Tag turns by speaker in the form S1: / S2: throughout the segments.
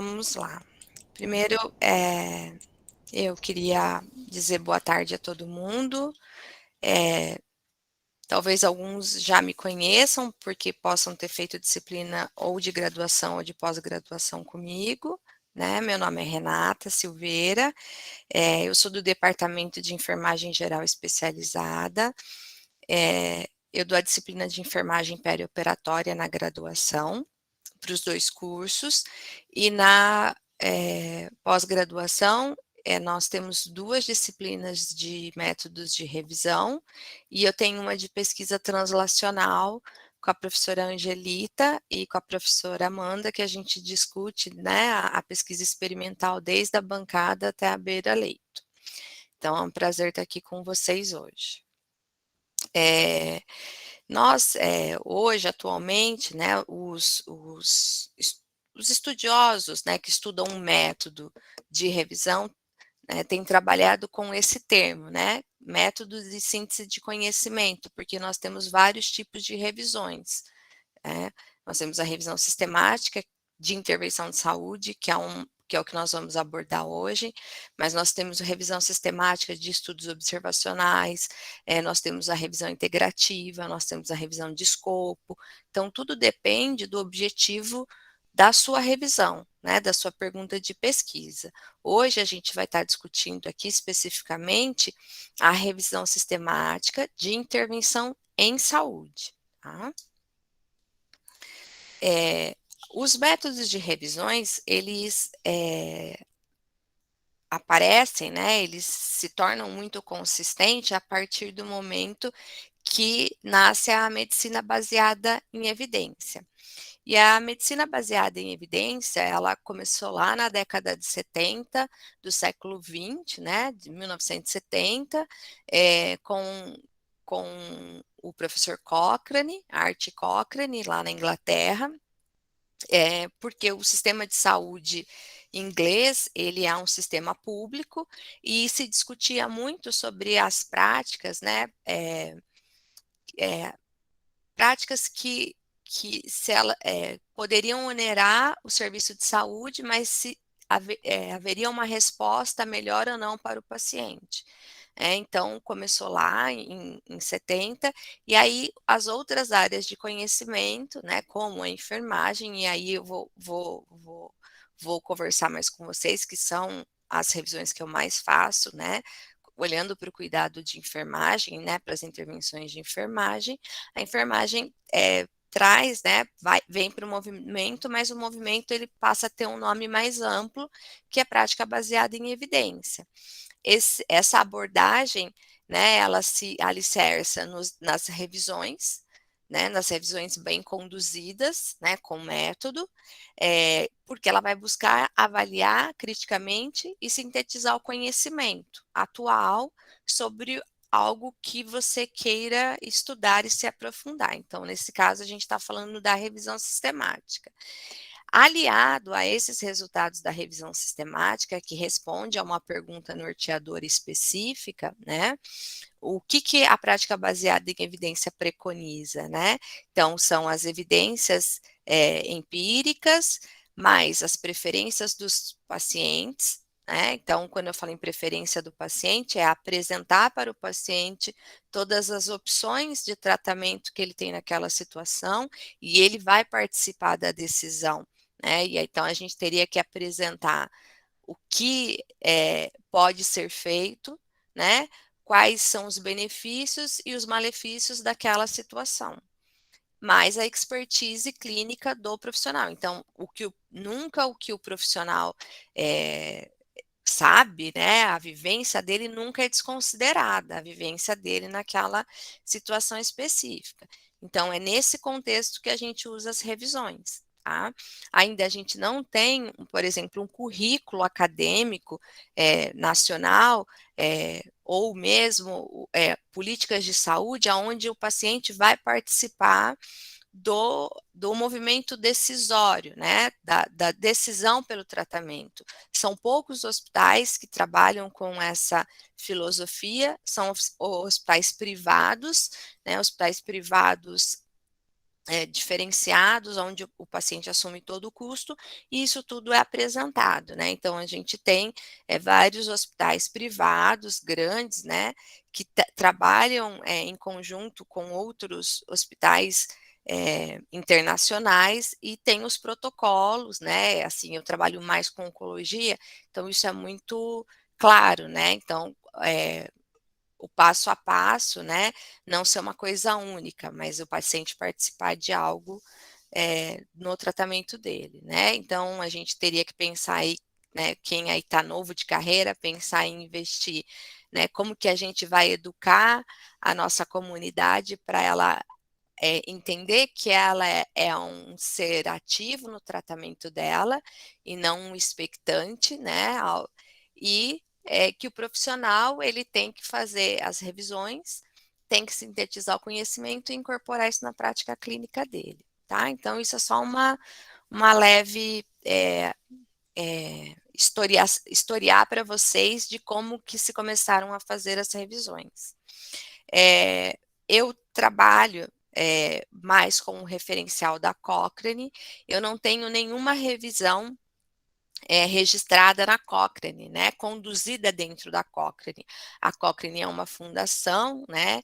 S1: Vamos lá. Primeiro, eu queria dizer boa tarde a todo mundo. Talvez alguns já me conheçam, porque possam ter feito disciplina ou de graduação ou de pós-graduação comigo, né? Meu nome é Renata Silveira, eu sou do Departamento de Enfermagem Geral Especializada, eu dou a disciplina de enfermagem perioperatória na graduação, para os 2 cursos, e na pós-graduação, nós temos 2 disciplinas de métodos de revisão, e eu tenho uma de pesquisa translacional com a professora Angelita e com a professora Amanda, que a gente discute, né, a pesquisa experimental desde a bancada até a beira-leito. Então é um prazer estar aqui com vocês hoje. Nós, hoje, atualmente, né, os estudiosos, né, que estudam um método de revisão, né, têm trabalhado com esse termo, né, método de síntese de conhecimento, porque nós temos vários tipos de revisões, né. Nós temos a revisão sistemática de intervenção de saúde, que é o que nós vamos abordar hoje, mas nós temos a revisão sistemática de estudos observacionais, nós temos a revisão integrativa, nós temos a revisão de escopo, então tudo depende do objetivo da sua revisão, né, da sua pergunta de pesquisa. Hoje a gente vai estar discutindo aqui especificamente a revisão sistemática de intervenção em saúde, tá? Os métodos de revisões, eles aparecem, né, eles se tornam muito consistentes a partir do momento que nasce a medicina baseada em evidência. E a medicina baseada em evidência, ela começou lá na década de 70 do século 20, né, de 1970, com o professor Cochrane, Art Cochrane, lá na Inglaterra, porque o sistema de saúde inglês, ele é um sistema público e se discutia muito sobre as práticas, né, práticas que se ela, poderiam onerar o serviço de saúde, mas se haveria uma resposta melhor ou não para o paciente. Então, começou lá em 70, e aí as outras áreas de conhecimento, né, como a enfermagem, e aí eu vou conversar mais com vocês, que são as revisões que eu mais faço, né, olhando para o cuidado de enfermagem, né, para as intervenções de enfermagem, a enfermagem traz, né, vem para o movimento, mas o movimento ele passa a ter um nome mais amplo, que é prática baseada em evidência. Essa abordagem, né, ela se alicerça nas revisões, né, nas revisões bem conduzidas, né, com método, porque ela vai buscar avaliar criticamente e sintetizar o conhecimento atual sobre algo que você queira estudar e se aprofundar. Então, nesse caso, a gente está falando da revisão sistemática. Aliado a esses resultados da revisão sistemática, que responde a uma pergunta norteadora específica, né? O que a prática baseada em evidência preconiza, né? Então, são as evidências empíricas, mais as preferências dos pacientes, né? Então, quando eu falo em preferência do paciente, é apresentar para o paciente todas as opções de tratamento que ele tem naquela situação e ele vai participar da decisão, né? E então a gente teria que apresentar o que pode ser feito, né? Quais são os benefícios e os malefícios daquela situação, mais a expertise clínica do profissional. Então, nunca o que o profissional sabe, né? A vivência dele nunca é desconsiderada, a vivência dele naquela situação específica. Então, é nesse contexto que a gente usa as revisões. Tá? Ainda a gente não tem, por exemplo, um currículo acadêmico nacional ou mesmo políticas de saúde onde o paciente vai participar do movimento decisório, né, da decisão pelo tratamento. São poucos hospitais que trabalham com essa filosofia, são hospitais privados, né, hospitais privados diferenciados, onde o paciente assume todo o custo, e isso tudo é apresentado, né? Então, a gente tem vários hospitais privados grandes, né, que trabalham em conjunto com outros hospitais internacionais e tem os protocolos, né? Assim, eu trabalho mais com oncologia, então isso é muito claro, né? Então, o passo a passo, né? Não ser uma coisa única, mas o paciente participar de algo no tratamento dele, né? Então a gente teria que pensar aí, né? Quem aí está novo de carreira, pensar em investir, né? Como que a gente vai educar a nossa comunidade para ela entender que ela é um ser ativo no tratamento dela e não um expectante, né? E que o profissional ele tem que fazer as revisões, tem que sintetizar o conhecimento e incorporar isso na prática clínica dele, tá? Então, isso é só uma leve historiar para vocês de como que se começaram a fazer as revisões. Eu trabalho mais com o referencial da Cochrane, eu não tenho nenhuma revisão registrada na Cochrane, né, conduzida dentro da Cochrane. A Cochrane é uma fundação, né,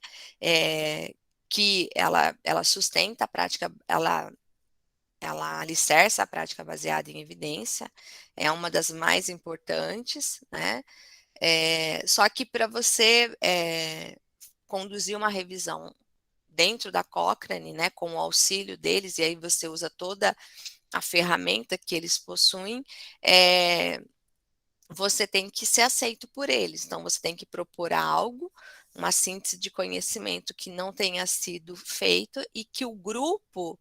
S1: que ela sustenta a prática, ela alicerça a prática baseada em evidência, é uma das mais importantes, né, só que para você conduzir uma revisão dentro da Cochrane, né, com o auxílio deles, e aí você usa toda a ferramenta que eles possuem, você tem que ser aceito por eles. Então, você tem que propor algo, uma síntese de conhecimento que não tenha sido feito e que o grupo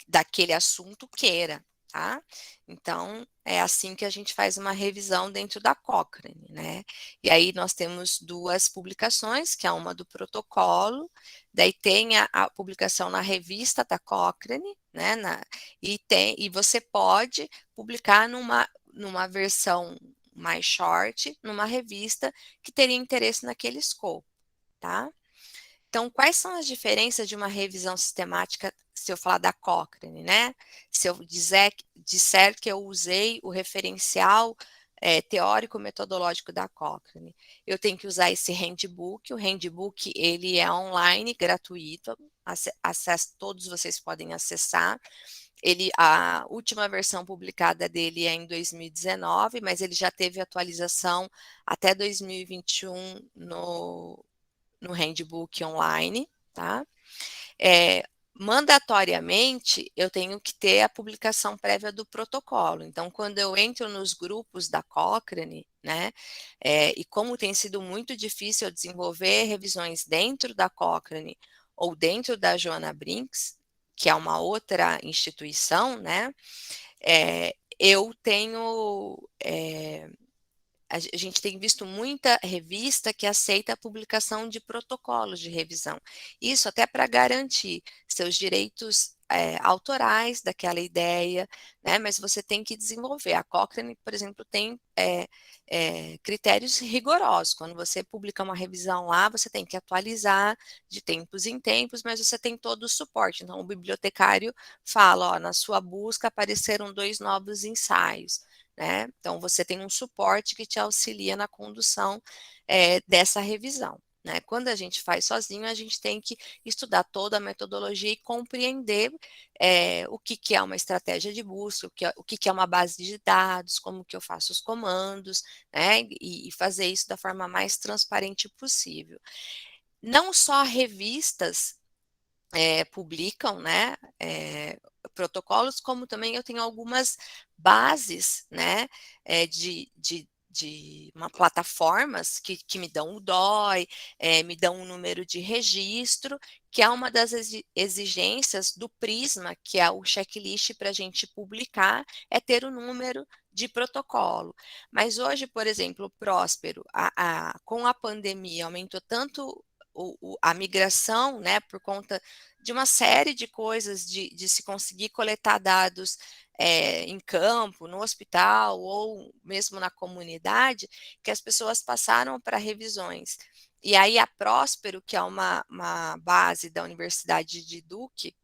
S1: daquele assunto queira, tá? Então, é assim que a gente faz uma revisão dentro da Cochrane, né? E aí nós temos duas publicações, que é uma do protocolo, daí tem a publicação na revista da Cochrane, né? E você pode publicar numa versão mais short, numa revista que teria interesse naquele escopo, tá? Então, quais são as diferenças de uma revisão sistemática, se eu falar da Cochrane, né? Se eu disser que eu usei o referencial teórico-metodológico da Cochrane, eu tenho que usar esse handbook. O handbook, ele é online, gratuito, todos vocês podem acessar. A última versão publicada dele é em 2019, mas ele já teve atualização até 2021 no handbook online, tá? Mandatoriamente, eu tenho que ter a publicação prévia do protocolo. Então, quando eu entro nos grupos da Cochrane, né, e como tem sido muito difícil eu desenvolver revisões dentro da Cochrane ou dentro da Joanna Brinks, que é uma outra instituição, né, eu tenho a gente tem visto muita revista que aceita a publicação de protocolos de revisão. Isso até para garantir seus direitos autorais daquela ideia, né? Mas você tem que desenvolver. A Cochrane, por exemplo, tem critérios rigorosos. Quando você publica uma revisão lá, você tem que atualizar de tempos em tempos, mas você tem todo o suporte. Então, o bibliotecário fala, ó, na sua busca apareceram 2 novos ensaios. Né? Então, você tem um suporte que te auxilia na condução dessa revisão. Né? Quando a gente faz sozinho, a gente tem que estudar toda a metodologia e compreender o que é uma estratégia de busca, o que é uma base de dados, como que eu faço os comandos, né? E fazer isso da forma mais transparente possível. Não só revistas publicam, né, protocolos, como também eu tenho algumas bases, né, de uma plataformas que me dão o DOI, me dão um número de registro, que é uma das exigências do Prisma, que é o checklist para a gente publicar, é ter o número de protocolo. Mas hoje, por exemplo, o Próspero, com a pandemia, aumentou tanto a migração, né, por conta de uma série de coisas, de se conseguir coletar dados em campo, no hospital ou mesmo na comunidade, que as pessoas passaram para revisões E aí a Próspero, que é uma base da Universidade de Duke,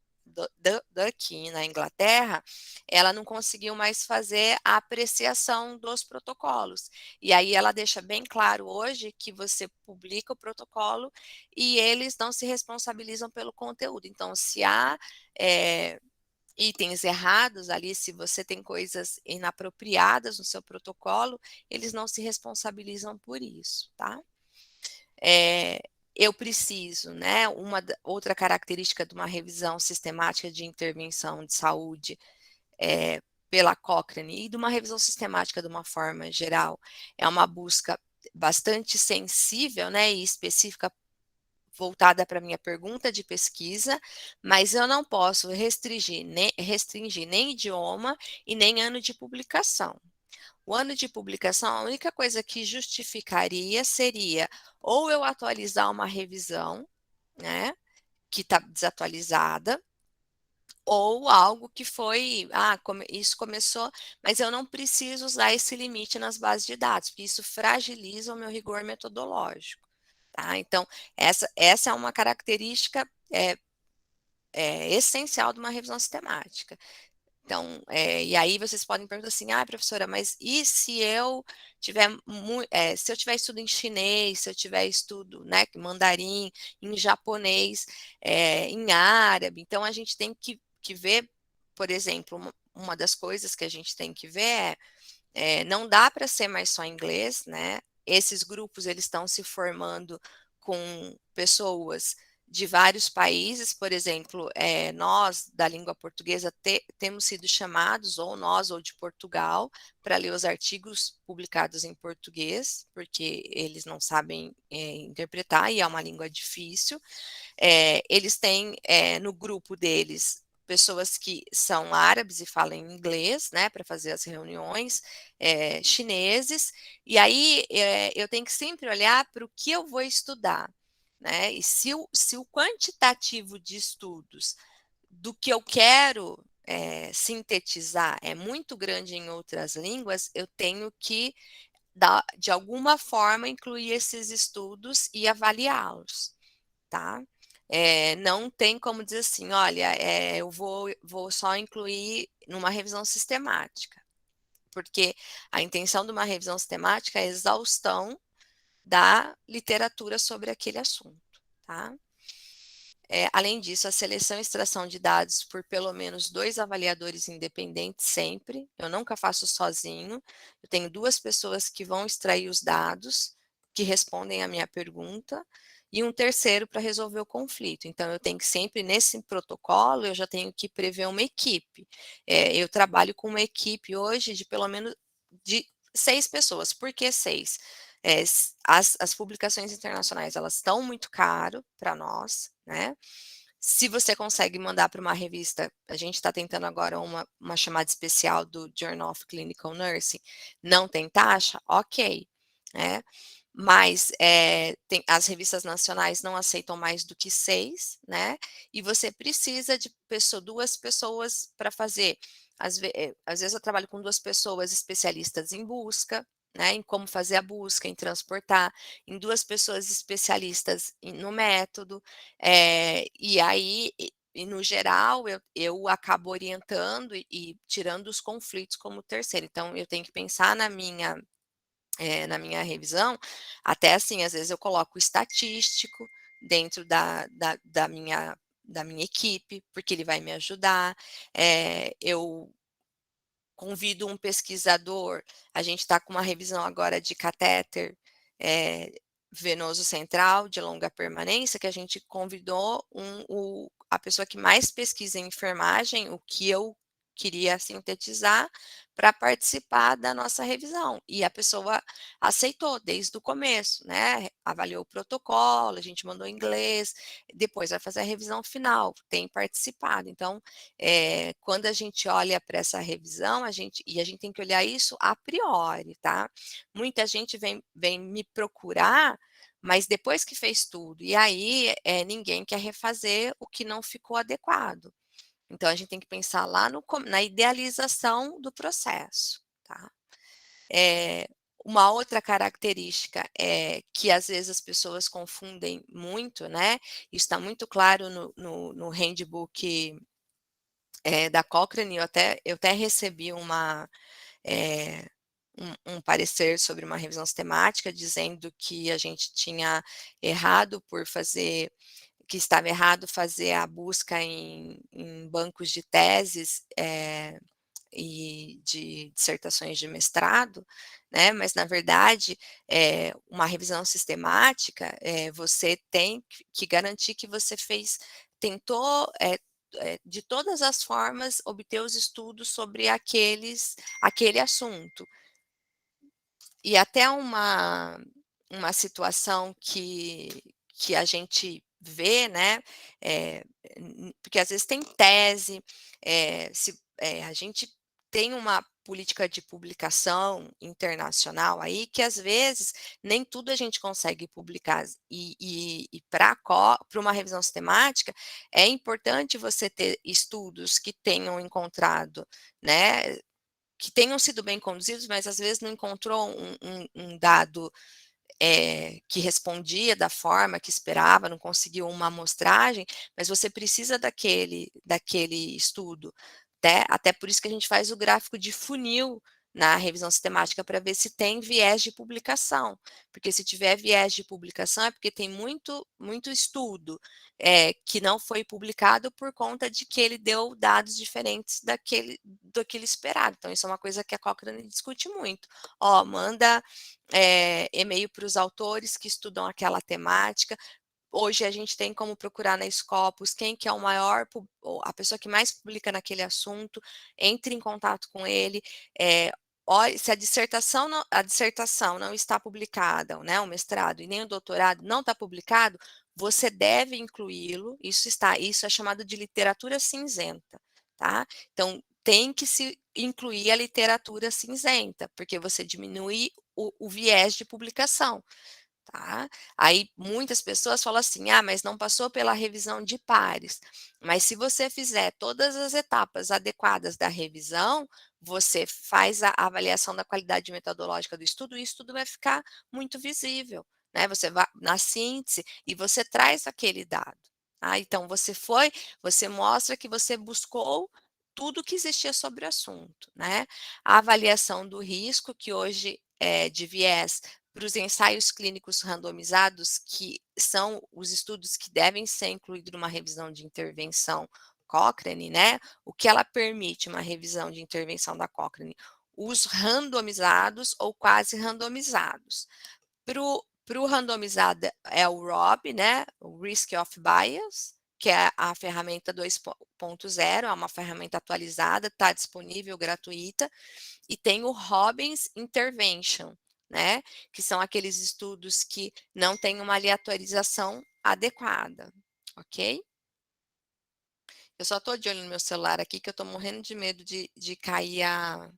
S1: Duke, na Inglaterra, ela não conseguiu mais fazer a apreciação dos protocolos. E aí ela deixa bem claro hoje que você publica o protocolo e eles não se responsabilizam pelo conteúdo. Então, se há itens errados ali, se você tem coisas inapropriadas no seu protocolo, eles não se responsabilizam por isso, tá? É, eu preciso, né? Outra característica de uma revisão sistemática de intervenção de saúde pela Cochrane e de uma revisão sistemática de uma forma geral é uma busca bastante sensível, né, e específica voltada para a minha pergunta de pesquisa, mas eu não posso restringir nem idioma e nem ano de publicação. O ano de publicação, a única coisa que justificaria seria ou eu atualizar uma revisão, né, que está desatualizada, ou algo que foi, isso começou, mas eu não preciso usar esse limite nas bases de dados, porque isso fragiliza o meu rigor metodológico, tá? Então, essa é uma característica essencial de uma revisão sistemática. Então, e aí vocês podem perguntar assim, professora, mas e se eu tiver se eu tiver estudo em chinês, se eu tiver estudo, né, mandarim, em japonês, em árabe, então a gente tem que ver, por exemplo, uma das coisas que a gente tem que ver não dá para ser mais só inglês, né? Esses grupos eles estão se formando com pessoas de vários países, por exemplo, nós da língua portuguesa temos sido chamados, ou nós ou de Portugal, para ler os artigos publicados em português, porque eles não sabem interpretar e é uma língua difícil. Eles têm no grupo deles pessoas que são árabes e falam inglês, né, para fazer as reuniões, chineses, e aí eu tenho que sempre olhar para o que eu vou estudar, né, e se o quantitativo de estudos do que eu quero sintetizar é muito grande em outras línguas, eu tenho que, de alguma forma, incluir esses estudos e avaliá-los, tá? Não tem como dizer assim, olha, eu vou só incluir numa revisão sistemática, porque a intenção de uma revisão sistemática é a exaustão da literatura sobre aquele assunto, tá? Além disso, a seleção e extração de dados por pelo menos 2 avaliadores independentes sempre. Eu nunca faço sozinho. Eu tenho 2 pessoas que vão extrair os dados, que respondem à minha pergunta, e um terceiro para resolver o conflito. Então, eu tenho que sempre, nesse protocolo, eu já tenho que prever uma equipe. Eu trabalho com uma equipe hoje de pelo menos de 6 pessoas. Por que 6? As publicações internacionais elas estão muito caro para nós, né? Se você consegue mandar para uma revista, a gente está tentando agora uma chamada especial do Journal of Clinical Nursing, não tem taxa, ok, né? Mas as revistas nacionais não aceitam mais do que 6, né? E você precisa de 2 pessoas para fazer. Às vezes eu trabalho com 2 pessoas especialistas em busca, né, em como fazer a busca, em transportar, em 2 pessoas especialistas no método, e aí, e no geral, eu acabo orientando e tirando os conflitos como terceiro. Então, eu tenho que pensar na minha revisão, até assim, às vezes eu coloco o estatístico dentro da minha equipe, porque ele vai me ajudar. Eu convido um pesquisador, a gente está com uma revisão agora de catéter venoso central de longa permanência, que a gente convidou a pessoa que mais pesquisa em enfermagem, o que eu queria sintetizar, para participar da nossa revisão. E a pessoa aceitou desde o começo, né? Avaliou o protocolo, a gente mandou em inglês, depois vai fazer a revisão final, tem participado. Então, quando a gente olha para essa revisão, a gente tem que olhar isso a priori, tá? Muita gente vem me procurar, mas depois que fez tudo, e aí ninguém quer refazer o que não ficou adequado. Então, a gente tem que pensar lá na idealização do processo, tá? Uma outra característica é que às vezes as pessoas confundem muito, né? Isso está muito claro no handbook da Cochrane. Eu até recebi eh, um parecer sobre uma revisão sistemática dizendo que a gente tinha errado por fazer, que estava errado fazer a busca em bancos de teses e de dissertações de mestrado, né? Mas na verdade, uma revisão sistemática, você tem que garantir que você tentou, de todas as formas obter os estudos sobre aquele assunto. E até uma situação que a gente vê, né, porque às vezes tem tese, a gente tem uma política de publicação internacional aí que às vezes nem tudo a gente consegue publicar e para uma revisão sistemática é importante você ter estudos que tenham encontrado, né, que tenham sido bem conduzidos, mas às vezes não encontrou um dado que respondia da forma que esperava, não conseguiu uma amostragem, mas você precisa daquele estudo, né? Até por isso que a gente faz o gráfico de funil na revisão sistemática para ver se tem viés de publicação, porque se tiver viés de publicação é porque tem muito estudo que não foi publicado por conta de que ele deu dados diferentes daquele esperado. Então, isso é uma coisa que a Cochrane discute muito. Ó, manda e-mail para os autores que estudam aquela temática. Hoje a gente tem como procurar na Scopus quem que é o maior, a pessoa que mais publica naquele assunto, entre em contato com ele, olhe, se a dissertação não está publicada, né, o mestrado e nem o doutorado não está publicado, você deve incluí-lo, isso é chamado de literatura cinzenta, tá? Então, tem que se incluir a literatura cinzenta, porque você diminui o viés de publicação. Tá? Aí muitas pessoas falam assim: ah, mas não passou pela revisão de pares. Mas se você fizer todas as etapas adequadas da revisão, você faz a avaliação da qualidade metodológica do estudo e o estudo vai ficar muito visível, né? Você vai na síntese e você traz aquele dado. Tá? Então você mostra que você buscou tudo que existia sobre o assunto, né? A avaliação do risco, que hoje é de viés para os ensaios clínicos randomizados, que são os estudos que devem ser incluídos numa revisão de intervenção Cochrane, né? O que ela permite uma revisão de intervenção da Cochrane? Os randomizados ou quase randomizados. Para o randomizado é o ROB, né? O Risk of Bias, que é a ferramenta 2.0, é uma ferramenta atualizada, está disponível, gratuita, e tem o Robbins Intervention, né? Que são aqueles estudos que não têm uma aleatorização adequada, ok? Eu só estou de olho no meu celular aqui, que eu estou morrendo de medo de cair a,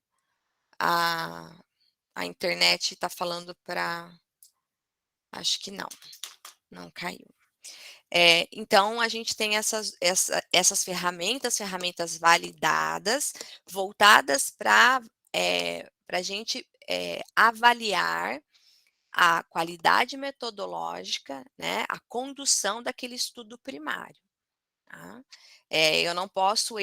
S1: a internet e tá falando para. Acho que não, não caiu. Então, a gente tem essas ferramentas validadas, voltadas para a gente avaliar a qualidade metodológica, né, a condução daquele estudo primário. Tá? Eu não posso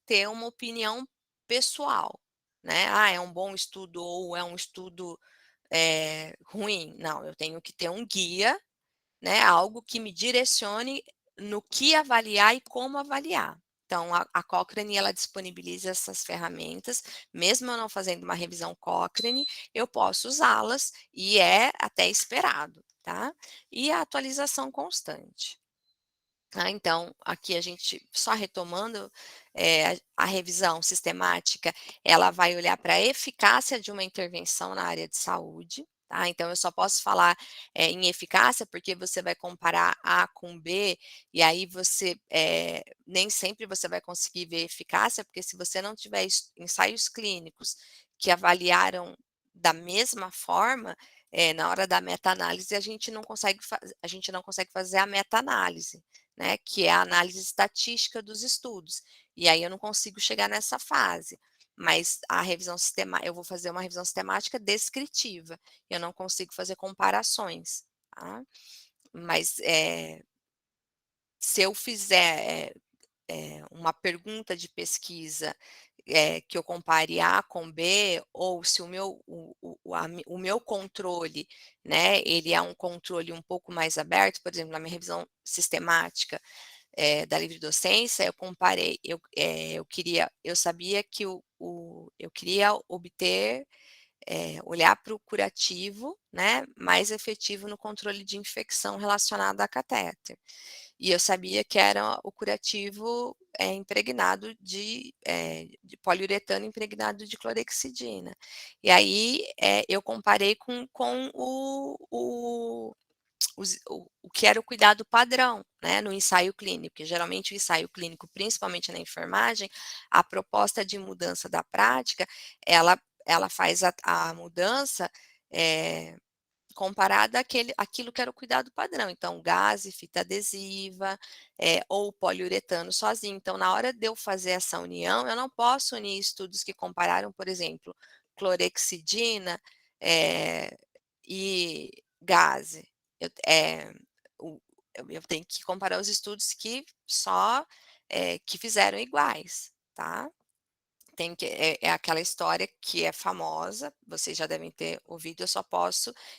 S1: ter uma opinião pessoal, né? Ah, é um bom estudo ou é um estudo ruim. Não, eu tenho que ter um guia, né, algo que me direcione no que avaliar e como avaliar. Então, a Cochrane, ela disponibiliza essas ferramentas, mesmo eu não fazendo uma revisão Cochrane, eu posso usá-las e é até esperado, tá? E a atualização constante. Então, aqui a gente, só retomando, a revisão sistemática, ela vai olhar para a eficácia de uma intervenção na área de saúde, tá? Então, eu só posso falar em eficácia porque você vai comparar A com B, e aí nem sempre você vai conseguir ver eficácia, porque se você não tiver ensaios clínicos que avaliaram da mesma forma, na hora da meta-análise, a gente não consegue fazer a meta-análise, né, que é a análise estatística dos estudos. E aí eu não consigo chegar nessa fase. mas a revisão sistemática, eu vou fazer uma revisão sistemática descritiva, eu não consigo fazer comparações, tá? Mas se eu fizer uma pergunta de pesquisa que eu compare A com B, ou se o meu controle, né, ele é um controle um pouco mais aberto, por exemplo, na minha revisão sistemática da livre docência, eu comparei, eu sabia que eu queria obter, olhar para o curativo, né, mais efetivo no controle de infecção relacionada a catéter. E eu sabia que era o curativo impregnado de poliuretano impregnado de clorexidina. E aí eu comparei com o que era o cuidado padrão, né, no ensaio clínico, que geralmente o ensaio clínico, principalmente na enfermagem, a proposta de mudança da prática, ela faz a mudança comparada àquilo que era o cuidado padrão, então gaze, fita adesiva, ou poliuretano sozinho. Então, na hora de eu fazer essa união, eu não posso unir estudos que compararam, por exemplo, clorexidina e gaze. Eu, o eu tenho que comparar os estudos que só, que fizeram iguais, tá? Tem que é aquela história que é famosa, vocês já devem ter ouvido,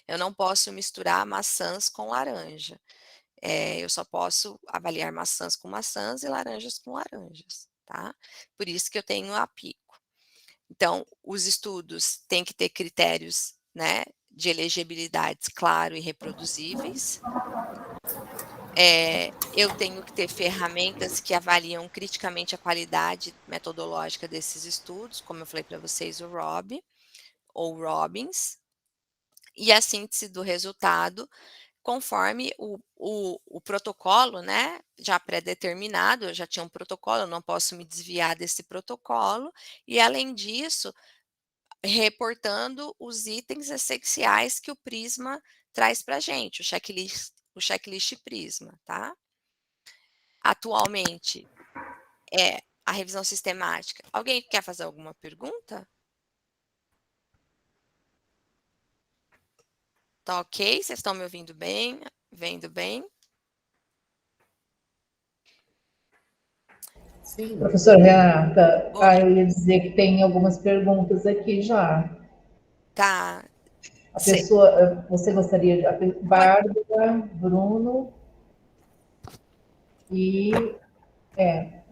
S1: eu não posso misturar maçãs com laranja. Eu só posso avaliar maçãs com maçãs e laranjas com laranjas, tá? Por isso que eu tenho a pico. Então, os estudos têm que ter critérios, né, de elegibilidades claro e reproduzíveis. Eu tenho que ter ferramentas que avaliam criticamente a qualidade metodológica desses estudos, como eu falei para vocês, o ROB ou Robbins, e a síntese do resultado conforme o protocolo, né, já pré-determinado, eu já tinha um protocolo, eu não posso me desviar desse protocolo, e além disso, reportando os itens essenciais que o Prisma traz para a gente, o checklist Prisma, tá? Atualmente, a revisão sistemática. Alguém quer fazer alguma pergunta? Tá ok? Vocês estão me ouvindo bem? Vendo bem?
S2: Sim, professora Renata,
S1: Oi.
S2: eu ia dizer que tem algumas perguntas aqui já.
S1: Tá.
S2: A
S1: Cê,
S2: pessoa, você gostaria de.
S1: pode,
S2: Bárbara, Bruno e.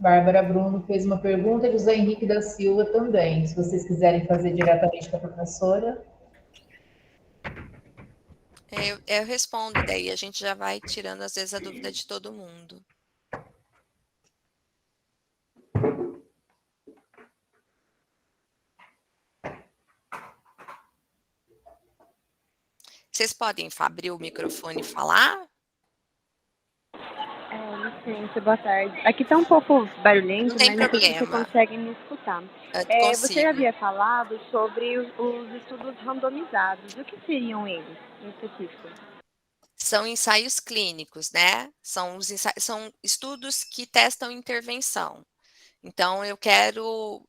S2: Bárbara Bruno fez uma pergunta e José Henrique da Silva também. Se vocês quiserem fazer diretamente com a professora.
S1: eu respondo, e daí a gente já vai tirando, às vezes, a dúvida de todo mundo. Vocês podem abrir o microfone e falar?
S3: Licença, boa tarde. Aqui tá um pouco
S1: Não
S3: barulhento,
S1: tem
S3: mas não sei se você
S1: problema.
S3: consegue me escutar. Você
S1: Consigo.
S3: havia falado sobre os estudos randomizados. O que seriam eles, em específico?
S1: São ensaios clínicos, né? São estudos que testam intervenção. Então, eu quero,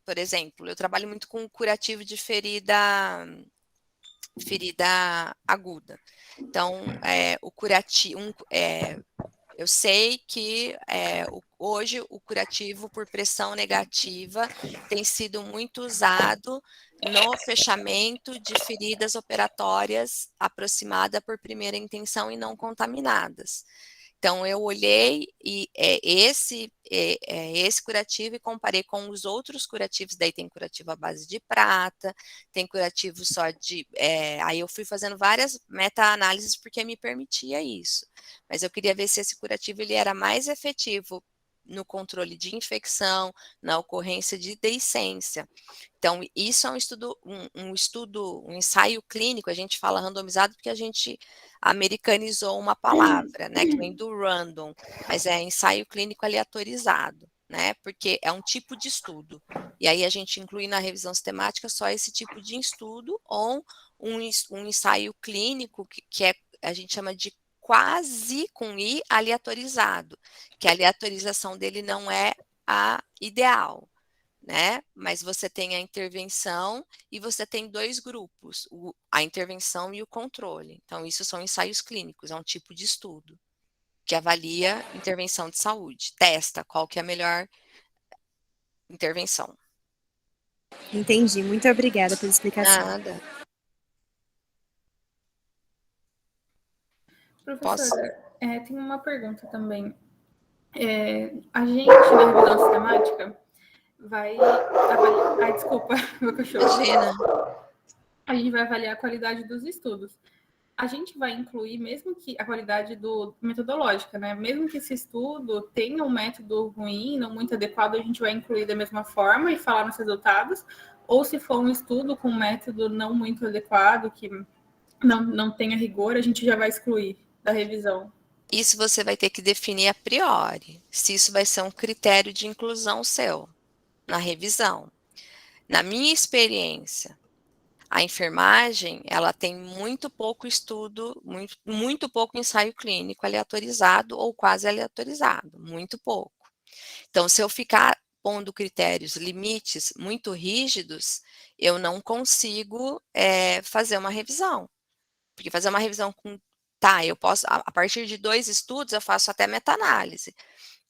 S1: por exemplo, eu trabalho muito com curativo de ferida aguda. Então, o curativo, eu sei que hoje o curativo por pressão negativa tem sido muito usado no fechamento de feridas operatórias aproximada por primeira intenção e não contaminadas. Então, eu olhei e esse curativo e comparei com os outros curativos. Daí tem curativo à base de prata, tem curativo só de. Aí eu fui fazendo várias meta-análises porque me permitia isso. Mas eu queria ver se esse curativo ele era mais efetivo no controle de infecção, na ocorrência de deiscência. Então, isso é um ensaio clínico, a gente fala randomizado porque a gente americanizou uma palavra, né, que vem do random, mas é ensaio clínico aleatorizado, né, porque é um tipo de estudo. E aí a gente inclui na revisão sistemática só esse tipo de estudo ou um ensaio clínico a gente chama de quase com I aleatorizado, que a aleatorização dele não é a ideal. né? Mas você tem a intervenção e você tem 2 grupos, a intervenção e o controle. Então, isso são ensaios clínicos, é um tipo de estudo que avalia intervenção de saúde, testa qual que é a melhor intervenção.
S4: Entendi. Muito obrigada pela explicação.
S1: Nada.
S5: Professora, tem uma pergunta também. A gente, na revisão sistemática, vai avaliar... Ai, desculpa, meu cachorro.
S1: Imagina.
S5: A gente vai avaliar a qualidade dos estudos. A gente vai incluir, mesmo que a qualidade metodológica, né? Mesmo que esse estudo tenha um método ruim, não muito adequado, a gente vai incluir da mesma forma e falar nos resultados. Ou se for um estudo com um método não muito adequado, que não tenha rigor, a gente já vai excluir da revisão.
S1: Isso você vai ter que definir a priori, se isso vai ser um critério de inclusão seu na revisão. Na minha experiência, a enfermagem, ela tem muito pouco estudo, muito pouco ensaio clínico aleatorizado ou quase aleatorizado, muito pouco. Então, se eu ficar pondo critérios, limites muito rígidos, eu não consigo fazer uma revisão. Porque fazer uma revisão com, eu posso, a partir de 2 estudos, eu faço até meta-análise.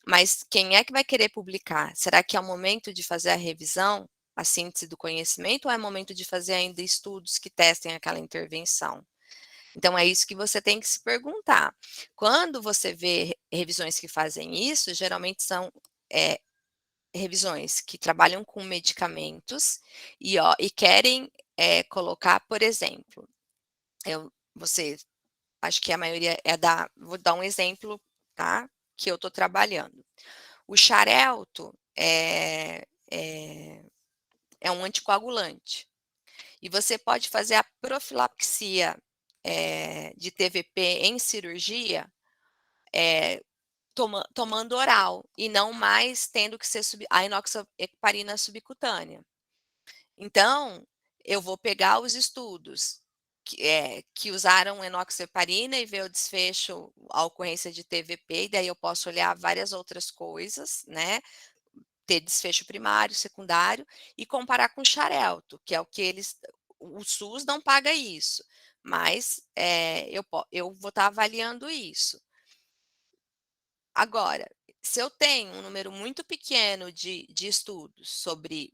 S1: Mas quem é que vai querer publicar? Será que é o momento de fazer a revisão, a síntese do conhecimento, ou é momento de fazer ainda estudos que testem aquela intervenção? Então, é isso que você tem que se perguntar. Quando você vê revisões que fazem isso, geralmente são revisões que trabalham com medicamentos e querem colocar, por exemplo, você, acho que a maioria vou dar um exemplo, tá? Que eu estou trabalhando. O Xarelto é um anticoagulante. E você pode fazer a profilaxia de TVP em cirurgia tomando oral e não mais tendo que ser a enoxaparina subcutânea. Então, eu vou pegar os estudos que usaram enoxaparina e ver o desfecho, a ocorrência de TVP, e daí eu posso olhar várias outras coisas, né? Ter desfecho primário, secundário, e comparar com o Xarelto, que é o que o SUS não paga isso, mas eu vou estar avaliando isso. Agora, se eu tenho um número muito pequeno de estudos sobre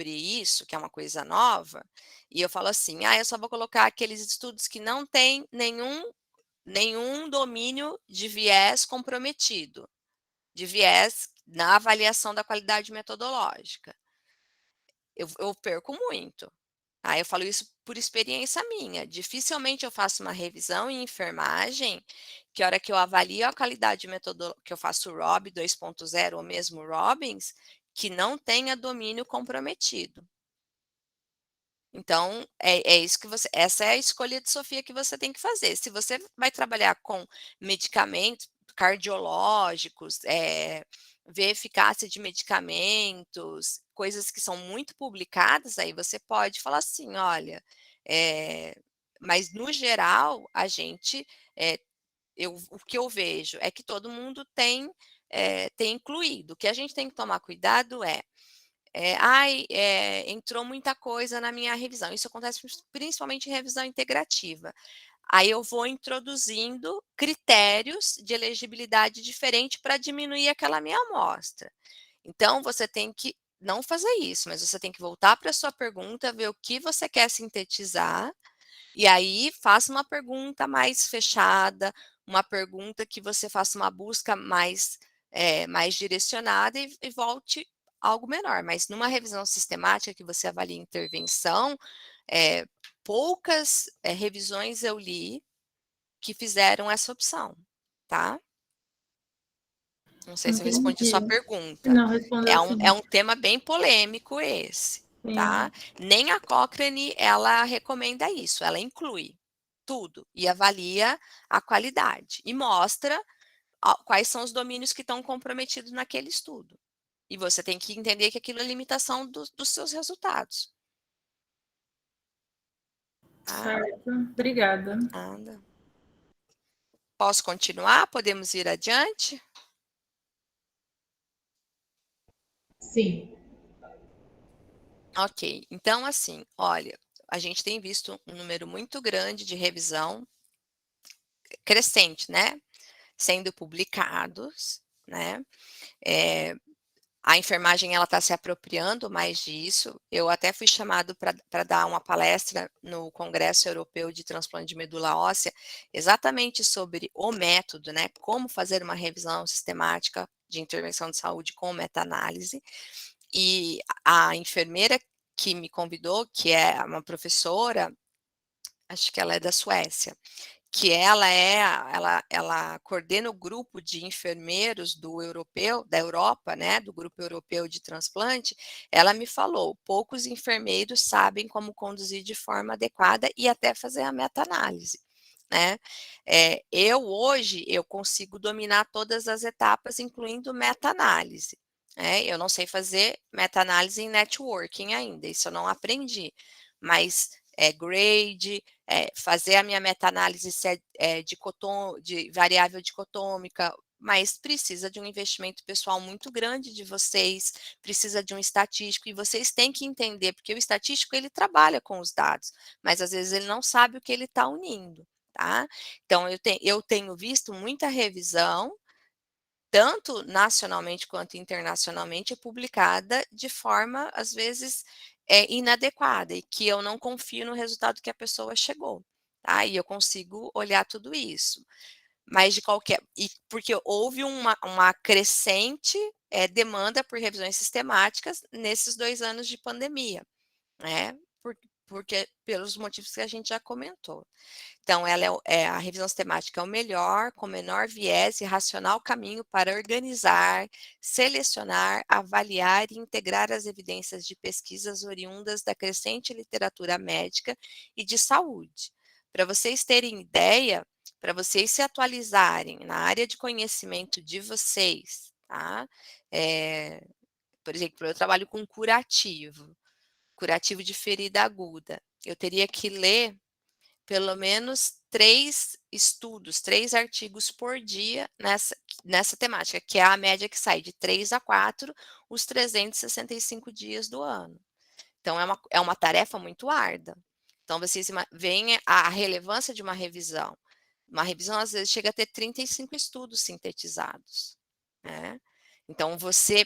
S1: isso, que é uma coisa nova, e eu falo assim, eu só vou colocar aqueles estudos que não têm nenhum domínio de viés comprometido, de viés na avaliação da qualidade metodológica. Eu perco muito. Eu falo isso por experiência minha. Dificilmente eu faço uma revisão em enfermagem, que a hora que eu avalio a qualidade metodológica, que eu faço ROB 2.0 ou mesmo Robbins, que não tenha domínio comprometido. Então, isso que essa é a escolha de Sofia que você tem que fazer. Se você vai trabalhar com medicamentos cardiológicos, ver eficácia de medicamentos, coisas que são muito publicadas, aí você pode falar assim, olha, mas no geral, a gente, o que eu vejo é que todo mundo tem incluído. O que a gente tem que tomar cuidado entrou muita coisa na minha revisão. Isso acontece principalmente em revisão integrativa. Aí eu vou introduzindo critérios de elegibilidade diferente para diminuir aquela minha amostra. Então, você tem que não fazer isso, mas você tem que voltar para a sua pergunta, ver o que você quer sintetizar, e aí faça uma pergunta mais fechada, uma pergunta que você faça uma busca mais direcionada e volte algo menor. Mas numa revisão sistemática que você avalia intervenção, poucas revisões eu li que fizeram essa opção, tá? Não sei se eu respondi sua
S5: Entendi.
S1: pergunta.
S5: Não, respondeu sim.
S1: É um tema bem polêmico esse,
S5: Sim.
S1: tá? Nem a Cochrane, ela recomenda isso, ela inclui tudo e avalia a qualidade e mostra quais são os domínios que estão comprometidos naquele estudo. E você tem que entender que aquilo é limitação dos seus resultados.
S5: Certo, obrigada.
S1: Nada. Posso continuar? Podemos ir adiante?
S2: Sim.
S1: Ok, então assim, olha, a gente tem visto um número muito grande de revisão crescente, né, sendo publicados, né, eh, a enfermagem ela está se apropriando mais disso. Eu até fui chamado para dar uma palestra no Congresso Europeu de Transplante de Medula Óssea, exatamente sobre o método, né, como fazer uma revisão sistemática de intervenção de saúde com meta-análise. E a enfermeira que me convidou, que é uma professora, acho que ela é da Suécia, que ela coordena o grupo de enfermeiros do europeu, da Europa, né, do grupo europeu de transplante. Ela me falou, poucos enfermeiros sabem como conduzir de forma adequada e até fazer a meta-análise, né. Eu hoje, eu consigo dominar todas as etapas, incluindo meta-análise, né. Eu não sei fazer meta-análise em networking ainda, isso eu não aprendi, mas, grade, fazer a minha meta-análise se de variável dicotômica, mas precisa de um investimento pessoal muito grande de vocês, precisa de um estatístico, e vocês têm que entender, porque o estatístico ele trabalha com os dados, mas às vezes ele não sabe o que ele está unindo, tá? Então eu tenho visto muita revisão, tanto nacionalmente quanto internacionalmente, publicada de forma, às vezes, inadequada e que eu não confio no resultado que a pessoa chegou, tá? E eu consigo olhar tudo isso. Mas de qualquer porque houve uma crescente, demanda por revisões sistemáticas nesses 2 anos de pandemia, né, porque pelos motivos que a gente já comentou. Então ela a revisão sistemática é o melhor, com menor viés e racional caminho para organizar, selecionar, avaliar e integrar as evidências de pesquisas oriundas da crescente literatura médica e de saúde. Para vocês terem ideia, para vocês se atualizarem na área de conhecimento de vocês, tá, por exemplo, eu trabalho com curativo de ferida aguda. Eu teria que ler pelo menos 3 estudos, 3 artigos por dia nessa temática, que é a média que sai de 3 a 4 os 365 dias do ano. Então é uma tarefa muito árdua. Então vocês veem a relevância de uma revisão. Uma revisão às vezes chega a ter 35 estudos sintetizados, né. Então você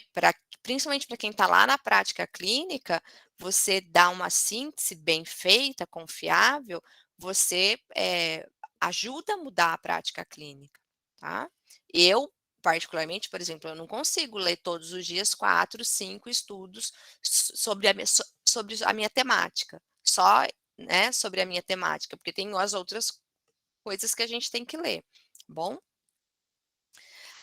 S1: principalmente para quem está lá na prática clínica, você dá uma síntese bem feita, confiável, você, ajuda a mudar a prática clínica, tá. Eu, particularmente, por exemplo, eu não consigo ler todos os dias 4, 5 estudos sobre a minha temática, só, né, sobre a minha temática, porque tem as outras coisas que a gente tem que ler, tá bom?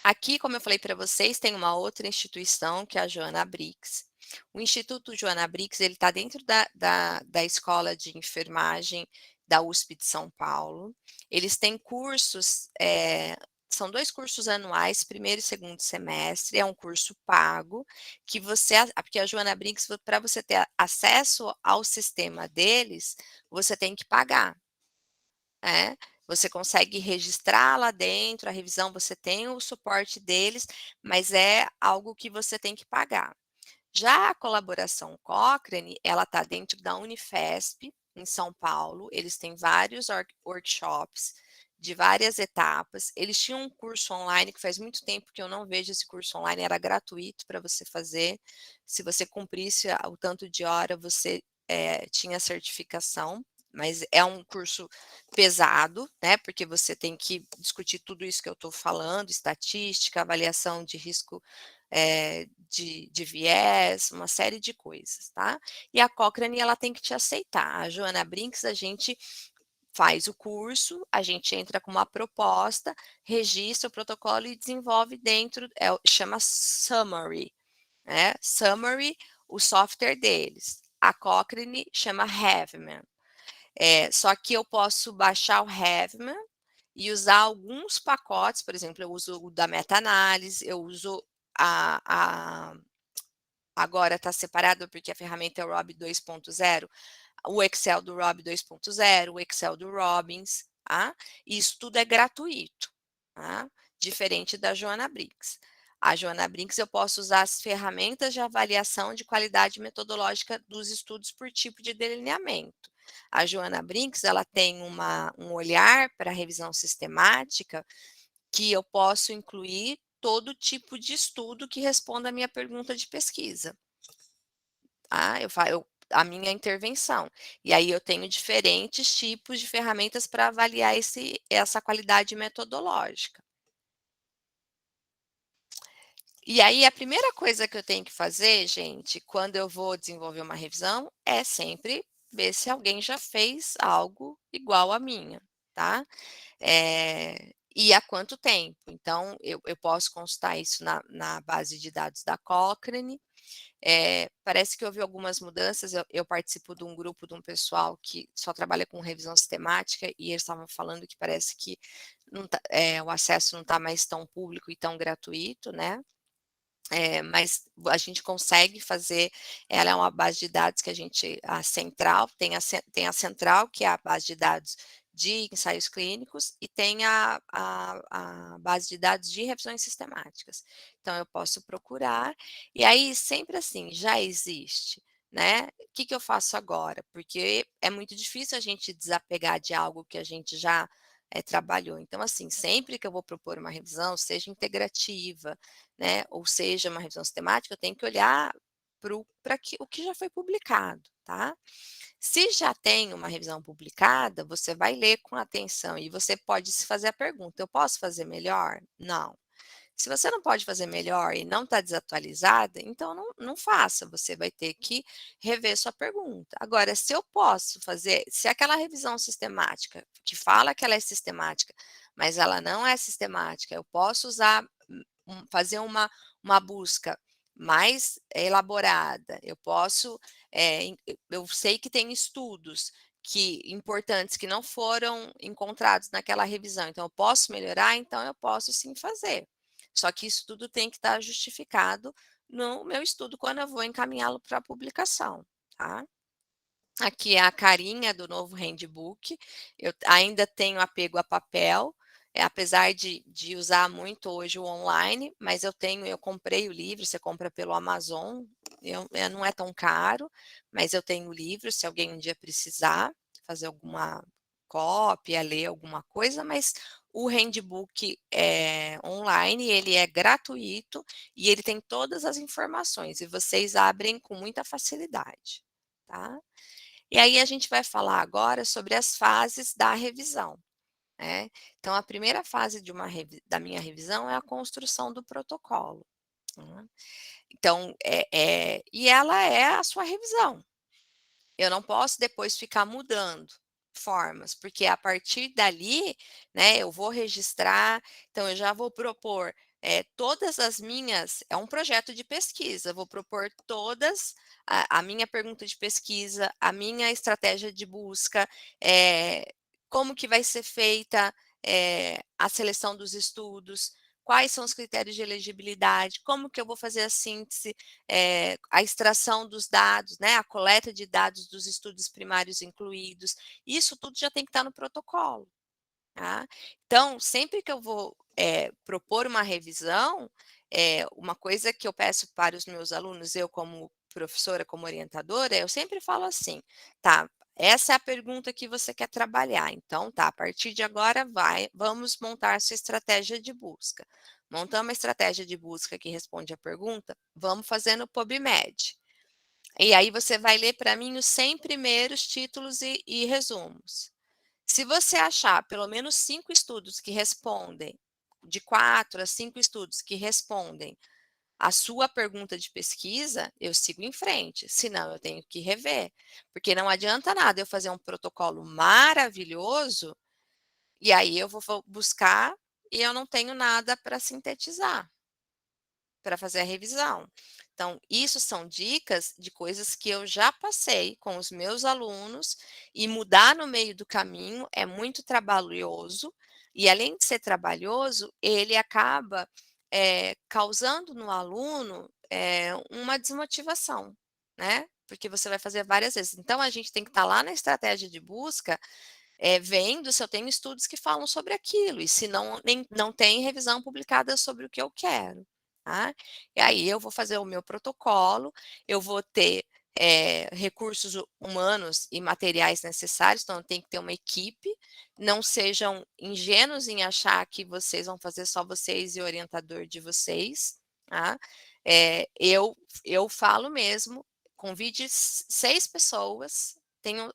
S1: Aqui, como eu falei para vocês, tem uma outra instituição, que é a Joana Brix. O Instituto Joana Brix, ele está dentro da Escola de Enfermagem da USP de São Paulo. Eles têm cursos, são 2 cursos anuais, primeiro e segundo semestre, é um curso pago, que porque a Joana Brix, para você ter acesso ao sistema deles, você tem que pagar, né. Você consegue registrar lá dentro, a revisão você tem o suporte deles, mas é algo que você tem que pagar. Já a colaboração Cochrane, ela está dentro da Unifesp, em São Paulo, eles têm vários workshops de várias etapas. Eles tinham um curso online que faz muito tempo que eu não vejo esse curso online, era gratuito para você fazer. Se você cumprisse o tanto de hora, você tinha certificação, mas é um curso pesado, né? Porque você tem que discutir tudo isso que eu estou falando, estatística, avaliação de risco de viés, uma série de coisas, tá? E a Cochrane, ela tem que te aceitar. A Joana Brinks, a gente faz o curso, a gente entra com uma proposta, registra o protocolo e desenvolve dentro, chama Summary, né? Summary, o software deles. A Cochrane chama Haveman. Só que eu posso baixar o Haveman e usar alguns pacotes, por exemplo, eu uso o da meta-análise, eu uso agora está separado porque a ferramenta é o Rob 2.0, o Excel do Rob 2.0, o Excel do Robbins, tá? Isso tudo é gratuito, tá? Diferente da Joana Briggs. A Joana Brinks, eu posso usar as ferramentas de avaliação de qualidade metodológica dos estudos por tipo de delineamento. A Joana Brinks, ela tem um olhar para a revisão sistemática que eu posso incluir todo tipo de estudo que responda à minha pergunta de pesquisa. Tá? A minha intervenção. E aí eu tenho diferentes tipos de ferramentas para avaliar essa qualidade metodológica. E aí, a primeira coisa que eu tenho que fazer, gente, quando eu vou desenvolver uma revisão, é sempre ver se alguém já fez algo igual a minha, tá? E há quanto tempo. Então, eu posso consultar isso na base de dados da Cochrane. Parece que houve algumas mudanças. Eu participo de um grupo de um pessoal que só trabalha com revisão sistemática e eles estavam falando que parece que não o acesso não está mais tão público e tão gratuito, né? Mas a gente consegue fazer, ela é uma base de dados que a central, tem a central, que é a base de dados de ensaios clínicos, e tem a base de dados de revisões sistemáticas. Então, eu posso procurar, e aí sempre assim, já existe, né? O que eu faço agora? Porque é muito difícil a gente desapegar de algo que a gente já trabalhou. Então, assim, sempre que eu vou propor uma revisão, seja integrativa, né, ou seja, uma revisão sistemática, eu tenho que olhar para o que já foi publicado, tá? Se já tem uma revisão publicada, você vai ler com atenção e você pode se fazer a pergunta: eu posso fazer melhor? Não. Se você não pode fazer melhor e não está desatualizada, então não faça, você vai ter que rever sua pergunta. Agora, se eu posso fazer, se aquela revisão sistemática, que fala que ela é sistemática, mas ela não é sistemática, eu posso usar, fazer uma busca mais elaborada, eu posso, eu sei que tem estudos importantes que não foram encontrados naquela revisão, então eu posso melhorar, então eu posso sim fazer. Só que isso tudo tem que estar justificado no meu estudo quando eu vou encaminhá-lo para a publicação, tá? Aqui é a carinha do novo handbook. Eu ainda tenho apego a papel, apesar de usar muito hoje o online, mas eu comprei o livro, você compra pelo Amazon, não é tão caro, mas eu tenho o livro, se alguém um dia precisar fazer alguma cópia, ler alguma coisa, mas o handbook online, ele é gratuito e ele tem todas as informações e vocês abrem com muita facilidade, tá? E aí a gente vai falar agora sobre as fases da revisão, né? Então, a primeira fase da minha revisão é a construção do protocolo. Né? Então, e ela é a sua revisão. Eu não posso depois ficar mudando formas, porque a partir dali, né, eu vou registrar, então eu já vou propor todas as minhas, é um projeto de pesquisa, vou propor todas a minha pergunta de pesquisa, a minha estratégia de busca, como que vai ser feita a seleção dos estudos, quais são os critérios de elegibilidade, como que eu vou fazer a síntese, a extração dos dados, né, a coleta de dados dos estudos primários incluídos, isso tudo já tem que estar no protocolo. Tá? Então, sempre que eu vou propor uma revisão, uma coisa que eu peço para os meus alunos, eu como professora, como orientadora, eu sempre falo assim, tá, essa é a pergunta que você quer trabalhar, então tá, a partir de agora vamos montar sua estratégia de busca. Montamos uma estratégia de busca que responde a pergunta, vamos fazer no PubMed. E aí você vai ler para mim os 100 primeiros títulos e resumos. Se você achar pelo menos 5 estudos que respondem, de 4 a 5 estudos que respondem a sua pergunta de pesquisa, eu sigo em frente, senão eu tenho que rever, porque não adianta nada eu fazer um protocolo maravilhoso e aí eu vou buscar e eu não tenho nada para sintetizar, para fazer a revisão. Então, isso são dicas de coisas que eu já passei com os meus alunos e mudar no meio do caminho é muito trabalhoso e além de ser trabalhoso, ele acaba causando no aluno uma desmotivação, né? Porque você vai fazer várias vezes. Então, a gente tem que estar lá na estratégia de busca, vendo se eu tenho estudos que falam sobre aquilo e se não tem revisão publicada sobre o que eu quero. tá? E aí eu vou fazer o meu protocolo, eu vou ter recursos humanos e materiais necessários, então tem que ter uma equipe, não sejam ingênuos em achar que vocês vão fazer só vocês e o orientador de vocês, tá? Eu falo mesmo, convide 6 pessoas,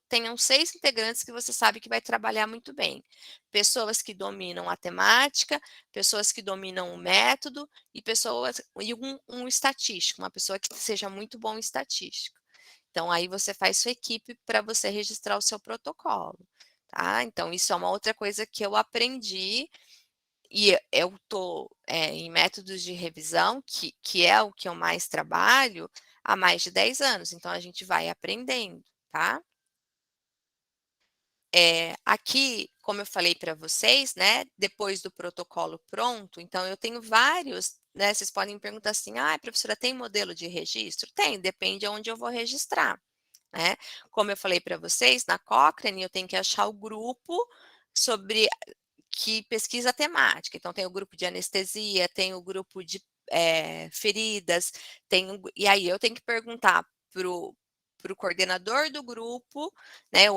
S1: tenham 6 integrantes que você sabe que vai trabalhar muito bem. Pessoas que dominam a temática, pessoas que dominam o método e pessoas e um estatístico, uma pessoa que seja muito bom em estatística. Então, aí você faz sua equipe para você registrar o seu protocolo, tá? Então, isso é uma outra coisa que eu aprendi e eu estou em métodos de revisão, que é o que eu mais trabalho, há mais de 10 anos. Então, a gente vai aprendendo, tá? Aqui, como eu falei para vocês, né, depois do protocolo pronto, então eu tenho vários, né, vocês podem me perguntar assim, professora, tem modelo de registro? Tem, depende aonde eu vou registrar, né? Como eu falei para vocês, na Cochrane eu tenho que achar o grupo sobre que pesquisa temática. Então tem o grupo de anestesia, tem o grupo de feridas, e aí eu tenho que perguntar para o coordenador do grupo, né?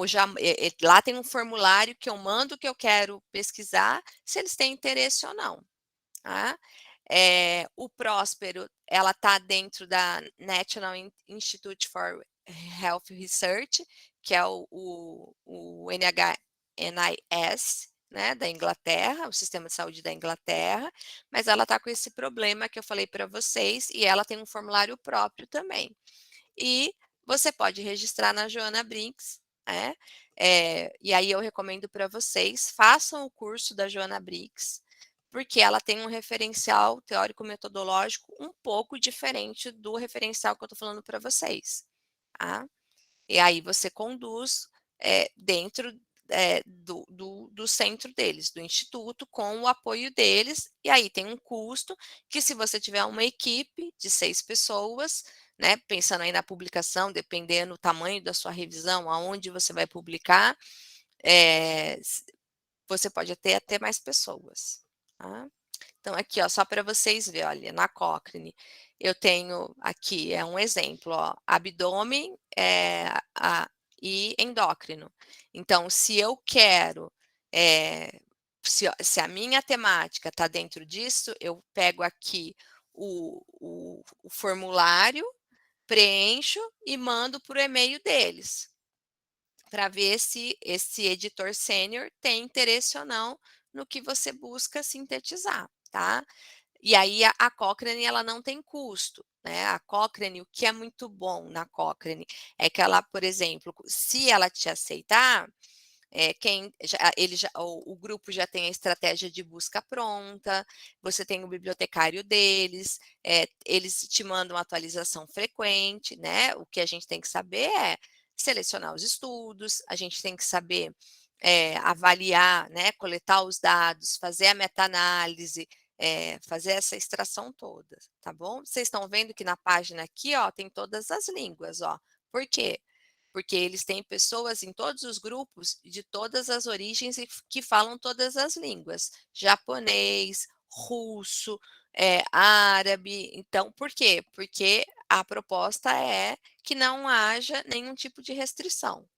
S1: Lá tem um formulário que eu mando que eu quero pesquisar, se eles têm interesse ou não. Tá? O Próspero, ela está dentro da National Institute for Health Research, que é o NIS, né, da Inglaterra, o sistema de saúde da Inglaterra, mas ela está com esse problema que eu falei para vocês e ela tem um formulário próprio também. E você pode registrar na Joana Brinks, né? E aí eu recomendo para vocês, façam o curso da Joana Brinks, porque ela tem um referencial teórico-metodológico um pouco diferente do referencial que eu estou falando para vocês, tá? E aí você conduz dentro do centro deles, do instituto, com o apoio deles, e aí tem um custo que se você tiver uma equipe de 6 pessoas, né, pensando aí na publicação, dependendo do tamanho da sua revisão, aonde você vai publicar, você pode ter até mais pessoas, tá? Então, aqui, ó, só para vocês verem, olha, na Cochrane, eu tenho aqui, um exemplo, ó, abdômen e endócrino. Então, se eu quero, se a minha temática está dentro disso, eu pego aqui o formulário, preencho e mando por e-mail deles, para ver se esse editor sênior tem interesse ou não no que você busca sintetizar, tá? E aí a Cochrane, ela não tem custo, né? A Cochrane, o que é muito bom na Cochrane é que ela, por exemplo, se ela te aceitar, o grupo já tem a estratégia de busca pronta, você tem o bibliotecário deles, eles te mandam atualização frequente, né? O que a gente tem que saber é selecionar os estudos, a gente tem que saber avaliar, né? Coletar os dados, fazer a meta-análise, fazer essa extração toda, tá bom? Vocês estão vendo que na página aqui, ó, tem todas as línguas, ó. Por quê? Porque eles têm pessoas em todos os grupos de todas as origens e que falam todas as línguas, japonês, russo, árabe. Então, por quê? Porque a proposta é que não haja nenhum tipo de restrição.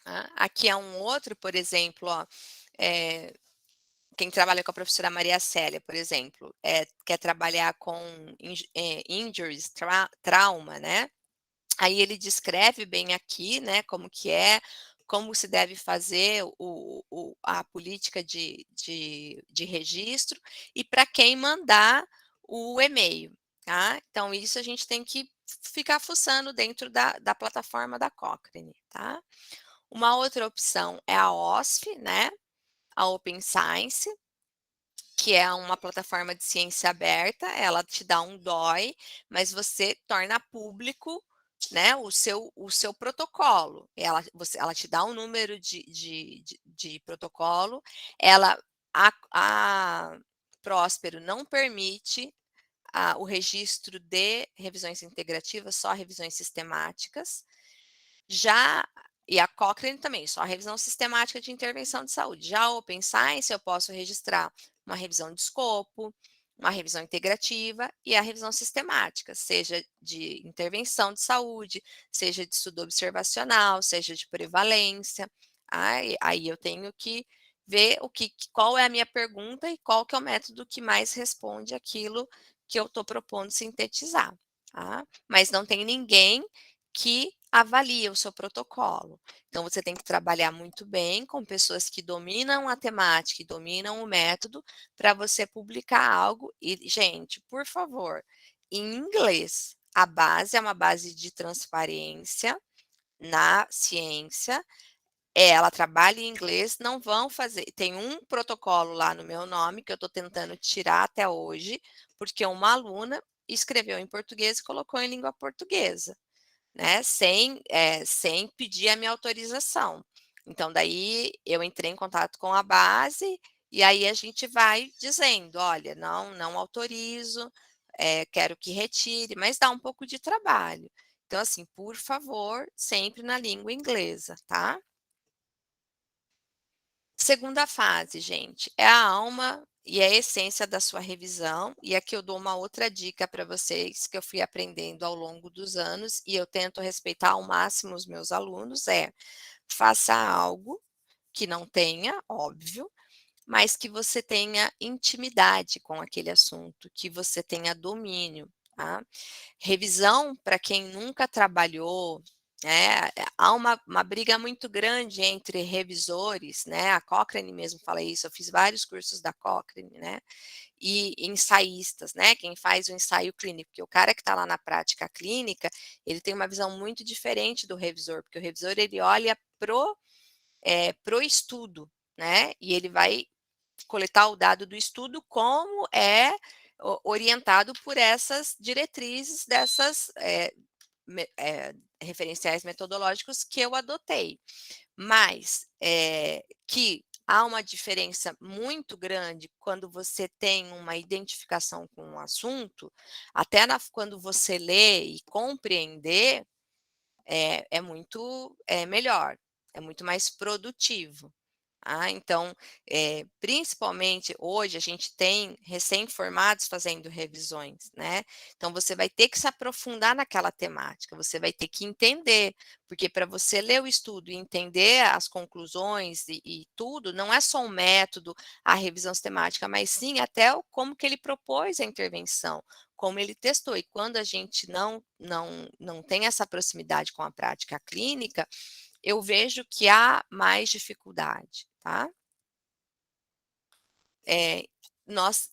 S1: Tá? Aqui é um outro, por exemplo, ó, quem trabalha com a professora Maria Célia, por exemplo, quer trabalhar com injuries, trauma, né? Aí ele descreve bem aqui, né, como que é, como se deve fazer a política de registro e para quem mandar o e-mail, tá? Então, isso a gente tem que ficar fuçando dentro da plataforma da Cochrane, tá? Uma outra opção é a OSF, né? A Open Science, que é uma plataforma de ciência aberta, ela te dá um DOI, mas você torna público, né, o seu protocolo. Ela te dá um número de protocolo, a Próspero não permite o registro de revisões integrativas, só revisões sistemáticas. Já E a Cochrane também, só a revisão sistemática de intervenção de saúde. Já a Open Science, eu posso registrar uma revisão de escopo, uma revisão integrativa e a revisão sistemática, seja de intervenção de saúde, seja de estudo observacional, seja de prevalência. Aí eu tenho que ver qual é a minha pergunta e qual que é o método que mais responde aquilo que eu estou propondo sintetizar. Tá? Mas não tem ninguém que avalia o seu protocolo. Então, você tem que trabalhar muito bem com pessoas que dominam a temática e dominam o método para você publicar algo. E, gente, por favor, em inglês, a base é uma base de transparência na ciência. Ela trabalha em inglês, não vão fazer. Tem um protocolo lá no meu nome que eu estou tentando tirar até hoje, porque uma aluna escreveu em português e colocou em língua portuguesa, né? Sem pedir a minha autorização. Então, daí eu entrei em contato com a base e aí a gente vai dizendo: olha, não autorizo, quero que retire, mas dá um pouco de trabalho. Então, assim, por favor, sempre na língua inglesa, tá? Segunda fase, gente, é a alma e a essência da sua revisão. E aqui eu dou uma outra dica para vocês que eu fui aprendendo ao longo dos anos e eu tento respeitar ao máximo os meus alunos, faça algo que não tenha, óbvio, mas que você tenha intimidade com aquele assunto, que você tenha domínio, tá? Revisão, para quem nunca trabalhou, né, há uma briga muito grande entre revisores, né? A Cochrane mesmo fala isso, eu fiz vários cursos da Cochrane, né? E ensaístas, né? Quem faz o ensaio clínico, porque o cara que está lá na prática clínica, ele tem uma visão muito diferente do revisor, porque o revisor ele olha pro estudo, né? E ele vai coletar o dado do estudo como é orientado por essas diretrizes dessas referenciais metodológicos que eu adotei. Mas que há uma diferença muito grande quando você tem uma identificação com um assunto, até quando você lê e compreender, é muito melhor, é muito mais produtivo. Então, principalmente hoje a gente tem recém-formados fazendo revisões, né? Então você vai ter que se aprofundar naquela temática, você vai ter que entender, porque para você ler o estudo e entender as conclusões e tudo, não é só um método, a revisão sistemática, mas sim até como que ele propôs a intervenção, como ele testou. E quando a gente não tem essa proximidade com a prática clínica, eu vejo que há mais dificuldade, tá? Nós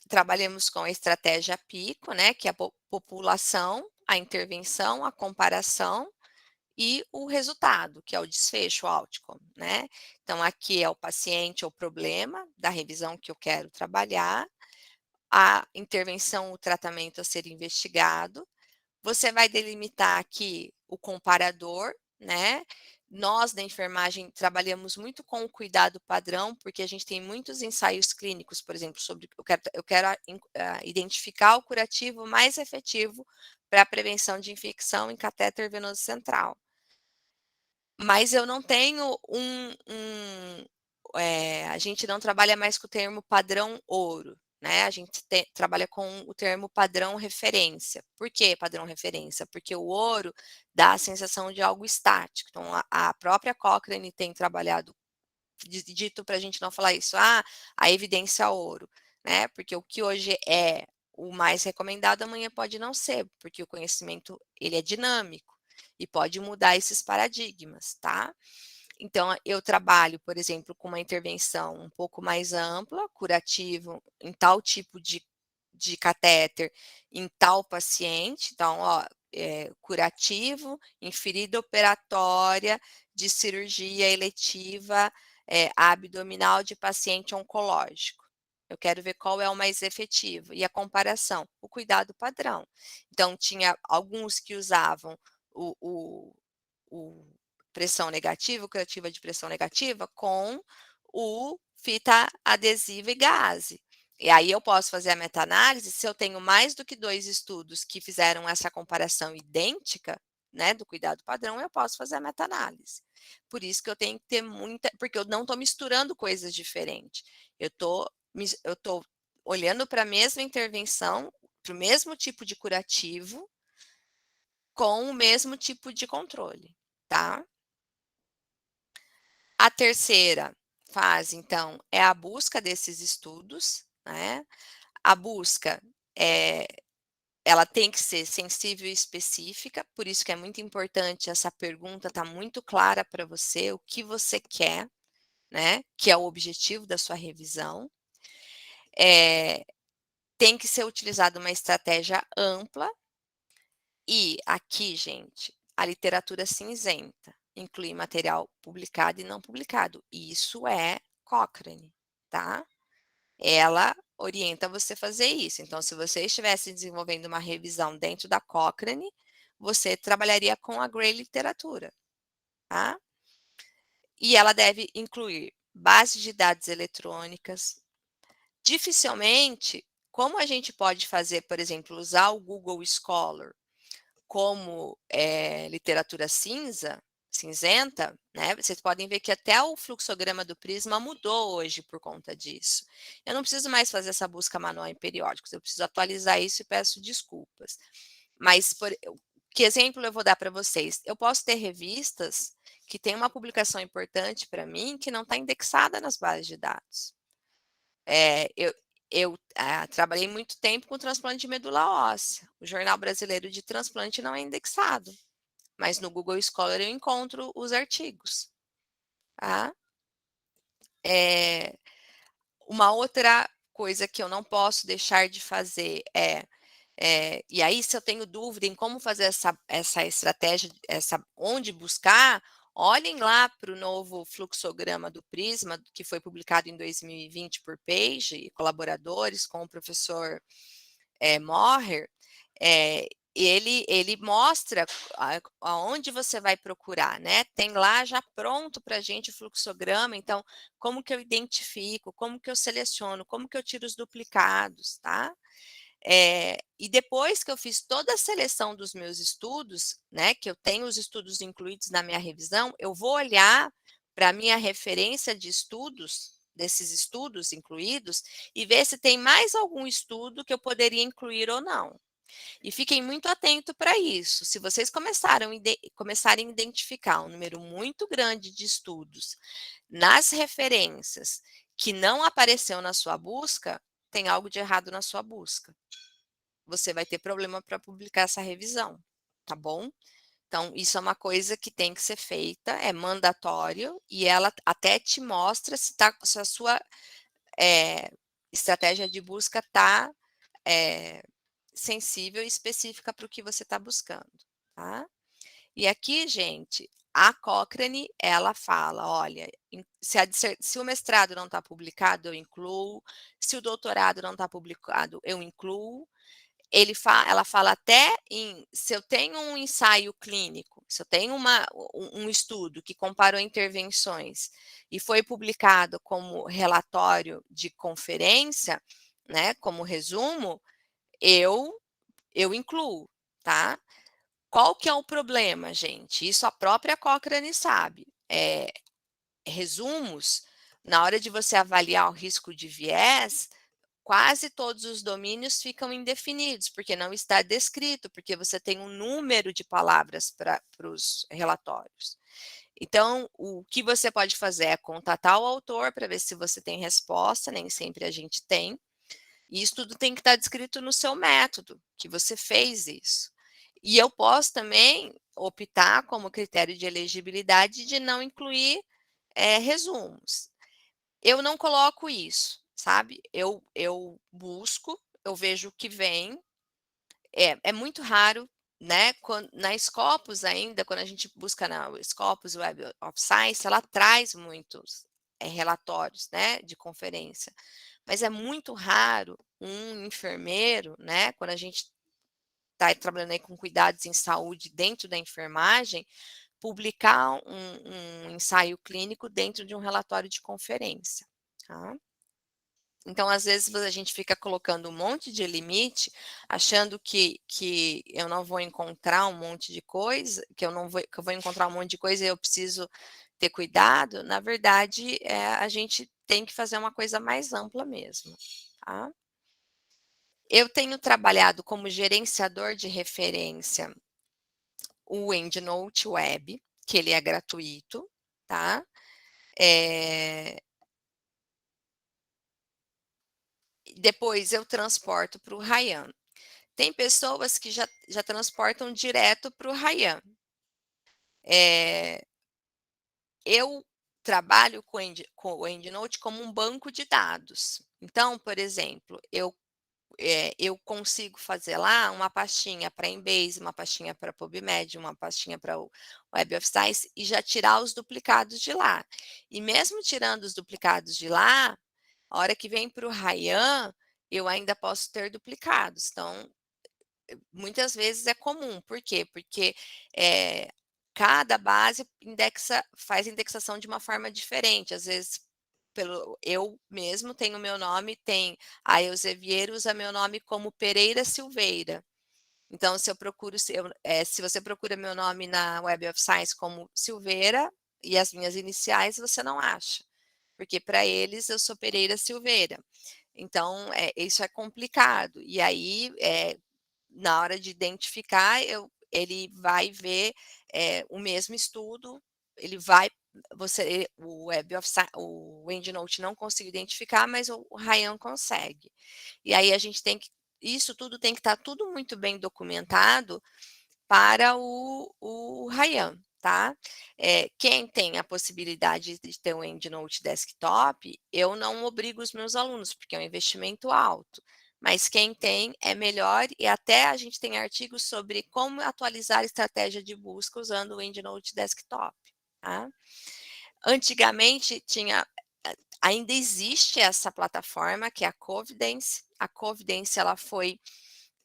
S1: trabalhamos com a estratégia PICO, né, que é a população, a intervenção, a comparação e o resultado, que é o desfecho, o outcome, né? Então, aqui é o paciente, é o problema da revisão que eu quero trabalhar, a intervenção, o tratamento a ser investigado. Você vai delimitar aqui o comparador, né? Nós, da enfermagem, trabalhamos muito com o cuidado padrão, porque a gente tem muitos ensaios clínicos, por exemplo, sobre eu quero identificar o curativo mais efetivo para a prevenção de infecção em catéter venoso central. Mas eu não tenho a gente não trabalha mais com o termo padrão ouro, né? A gente trabalha com o termo padrão referência. Por que padrão referência? Porque o ouro dá a sensação de algo estático. Então, a própria Cochrane tem trabalhado, dito para a gente não falar isso, a evidência ouro, né? Porque o que hoje é o mais recomendado, amanhã pode não ser, porque o conhecimento ele é dinâmico e pode mudar esses paradigmas, tá? Então, eu trabalho, por exemplo, com uma intervenção um pouco mais ampla, curativo, em tal tipo de catéter, em tal paciente. Então, curativo, em ferida operatória de cirurgia eletiva abdominal de paciente oncológico. Eu quero ver qual é o mais efetivo. E a comparação, o cuidado padrão. Então, tinha alguns que usavam o pressão negativa, curativa de pressão negativa, com o fita adesiva e gaze. E aí eu posso fazer a meta-análise, se eu tenho mais do que 2 estudos que fizeram essa comparação idêntica, né, do cuidado padrão, eu posso fazer a meta-análise. Por isso que eu tenho que ter muita, porque eu não estou misturando coisas diferentes. Eu estou olhando para a mesma intervenção, para o mesmo tipo de curativo, com o mesmo tipo de controle, tá? A terceira fase, então, é a busca desses estudos, né? A busca ela tem que ser sensível e específica, por isso que é muito importante essa pergunta estar muito clara para você, o que você quer, né? Que é o objetivo da sua revisão. Tem que ser utilizada uma estratégia ampla e aqui, gente, a literatura cinzenta inclui material publicado e não publicado. Isso é Cochrane, tá? Ela orienta você a fazer isso. Então, se você estivesse desenvolvendo uma revisão dentro da Cochrane, você trabalharia com a Gray Literatura, tá? E ela deve incluir bases de dados eletrônicas. Dificilmente, como a gente pode fazer, por exemplo, usar o Google Scholar como literatura cinzenta, né? Vocês podem ver que até o fluxograma do Prisma mudou hoje por conta disso. Eu não preciso mais fazer essa busca manual em periódicos, eu preciso atualizar isso e peço desculpas. Mas, que exemplo eu vou dar para vocês? Eu posso ter revistas que têm uma publicação importante para mim que não está indexada nas bases de dados. Eu trabalhei muito tempo com transplante de medula óssea. O Jornal Brasileiro de Transplante não é indexado, mas no Google Scholar eu encontro os artigos. Tá? Uma outra coisa que eu não posso deixar de fazer e aí se eu tenho dúvida em como fazer essa estratégia, onde buscar, olhem lá para o novo fluxograma do Prisma, que foi publicado em 2020 por Page e colaboradores com o professor Moher, ele mostra aonde você vai procurar, né? Tem lá já pronto para a gente o fluxograma, então, como que eu identifico, como que eu seleciono, como que eu tiro os duplicados, tá? E depois que eu fiz toda a seleção dos meus estudos, né, que eu tenho os estudos incluídos na minha revisão, eu vou olhar para a minha referência de estudos, desses estudos incluídos, e ver se tem mais algum estudo que eu poderia incluir ou não. E fiquem muito atentos para isso. Se vocês começarem a identificar um número muito grande de estudos nas referências que não apareceu na sua busca, tem algo de errado na sua busca. Você vai ter problema para publicar essa revisão, tá bom? Então, isso é uma coisa que tem que ser feita, é mandatório, e ela até te mostra se a sua estratégia de busca está sensível e específica para o que você está buscando, tá? E aqui, gente, a Cochrane, ela fala, olha, se o mestrado não está publicado, eu incluo, se o doutorado não está publicado, eu incluo. Ela fala até se eu tenho um ensaio clínico, se eu tenho um estudo que comparou intervenções e foi publicado como relatório de conferência, né, como resumo, eu incluo, tá? Qual que é o problema, gente? Isso a própria Cochrane sabe. Resumos, na hora de você avaliar o risco de viés, quase todos os domínios ficam indefinidos, porque não está descrito, porque você tem um número de palavras para os relatórios. Então, o que você pode fazer é contatar o autor para ver se você tem resposta, nem sempre a gente tem. E isso tudo tem que estar descrito no seu método, que você fez isso. E eu posso também optar como critério de elegibilidade de não incluir resumos. Eu não coloco isso, sabe? Eu busco, eu vejo o que vem. É muito raro, né? Na Scopus ainda, quando a gente busca na Scopus Web of Science, ela traz muitos relatórios, né, de conferência. Mas é muito raro um enfermeiro, né, quando a gente está trabalhando aí com cuidados em saúde dentro da enfermagem, publicar um ensaio clínico dentro de um relatório de conferência. Tá? Então, às vezes, a gente fica colocando um monte de limite, achando que eu não vou encontrar um monte de coisa, que eu vou encontrar um monte de coisa e eu preciso ter cuidado. Na verdade, a gente tem que fazer uma coisa mais ampla mesmo, tá? Eu tenho trabalhado como gerenciador de referência o EndNote Web, que ele é gratuito, tá? Depois eu transporto para o Ryan. Tem pessoas que já transportam direto para o Ryan. Eu trabalho com o EndNote como um banco de dados. Então, por exemplo, eu consigo fazer lá uma pastinha para Embase, uma pastinha para PubMed, uma pastinha para o Web of Science e já tirar os duplicados de lá. E mesmo tirando os duplicados de lá, a hora que vem para o Ryan, eu ainda posso ter duplicados. Então, muitas vezes é comum. Por quê? Porque cada base faz indexação de uma forma diferente. Às vezes, eu mesmo tenho meu nome, tem a Elzevier usa meu nome como Pereira Silveira. Então, se você procura meu nome na Web of Science como Silveira e as minhas iniciais, você não acha. Porque para eles eu sou Pereira Silveira. Então, isso é complicado. E aí, na hora de identificar, ele vai ver o mesmo estudo, ele vai, o EndNote não conseguiu identificar, mas o Ryan consegue. E aí a gente tem que, isso tudo tem que estar tudo muito bem documentado para o Ryan, tá? Quem tem a possibilidade de ter um EndNote desktop, eu não obrigo os meus alunos, porque é um investimento alto. Mas quem tem é melhor e até a gente tem artigos sobre como atualizar a estratégia de busca usando o EndNote desktop, tá? Antigamente ainda existe essa plataforma que é a Covidence. A Covidence ela foi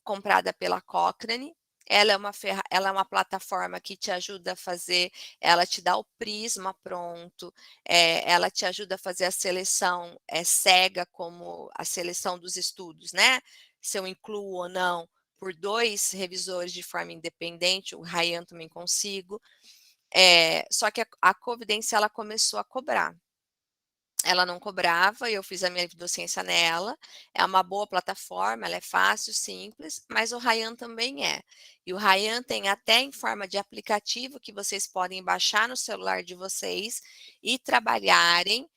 S1: comprada pela Cochrane. Ela é uma plataforma que te ajuda a fazer, ela te dá o prisma pronto, ela te ajuda a fazer a seleção cega, como a seleção dos estudos, né? Se eu incluo ou não por 2 revisores de forma independente, o Ryan também consigo. Só que a Covidence ela começou a cobrar. Ela não cobrava, eu fiz a minha docência nela. É uma boa plataforma, ela é fácil, simples, mas o Ryan também é. E o Ryan tem até em forma de aplicativo que vocês podem baixar no celular de vocês e trabalharem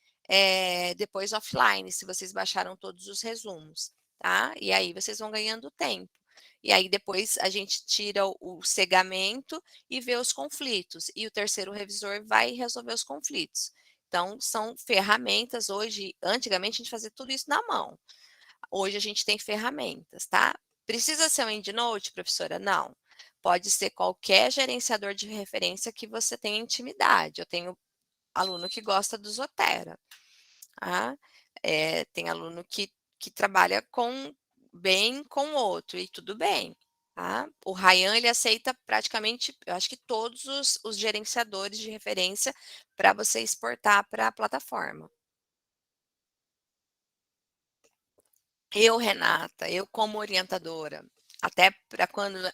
S1: depois offline, se vocês baixaram todos os resumos, tá? E aí vocês vão ganhando tempo. E aí depois a gente tira o cegamento e vê os conflitos. E o terceiro revisor vai resolver os conflitos. Então, são ferramentas hoje. Antigamente, a gente fazia tudo isso na mão. Hoje, a gente tem ferramentas, tá? Precisa ser um EndNote, professora? Não. Pode ser qualquer gerenciador de referência que você tenha intimidade. Eu tenho aluno que gosta do Zotero. Tá? Tem aluno que trabalha bem com o outro, e tudo bem. Tá? O Ryan ele aceita praticamente, eu acho que todos os gerenciadores de referência para você exportar para a plataforma. Renata, eu como orientadora, até para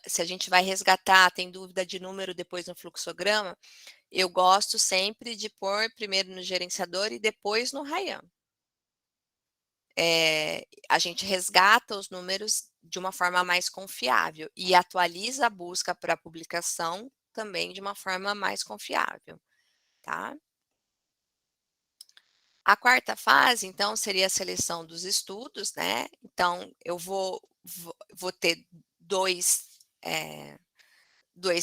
S1: se a gente vai resgatar, tem dúvida de número depois no fluxograma, eu gosto sempre de pôr primeiro no gerenciador e depois no Ryan. A gente resgata os números de uma forma mais confiável e atualiza a busca para publicação também de uma forma mais confiável, tá? A quarta fase, então, seria a seleção dos estudos, né? Então, eu vou ter dois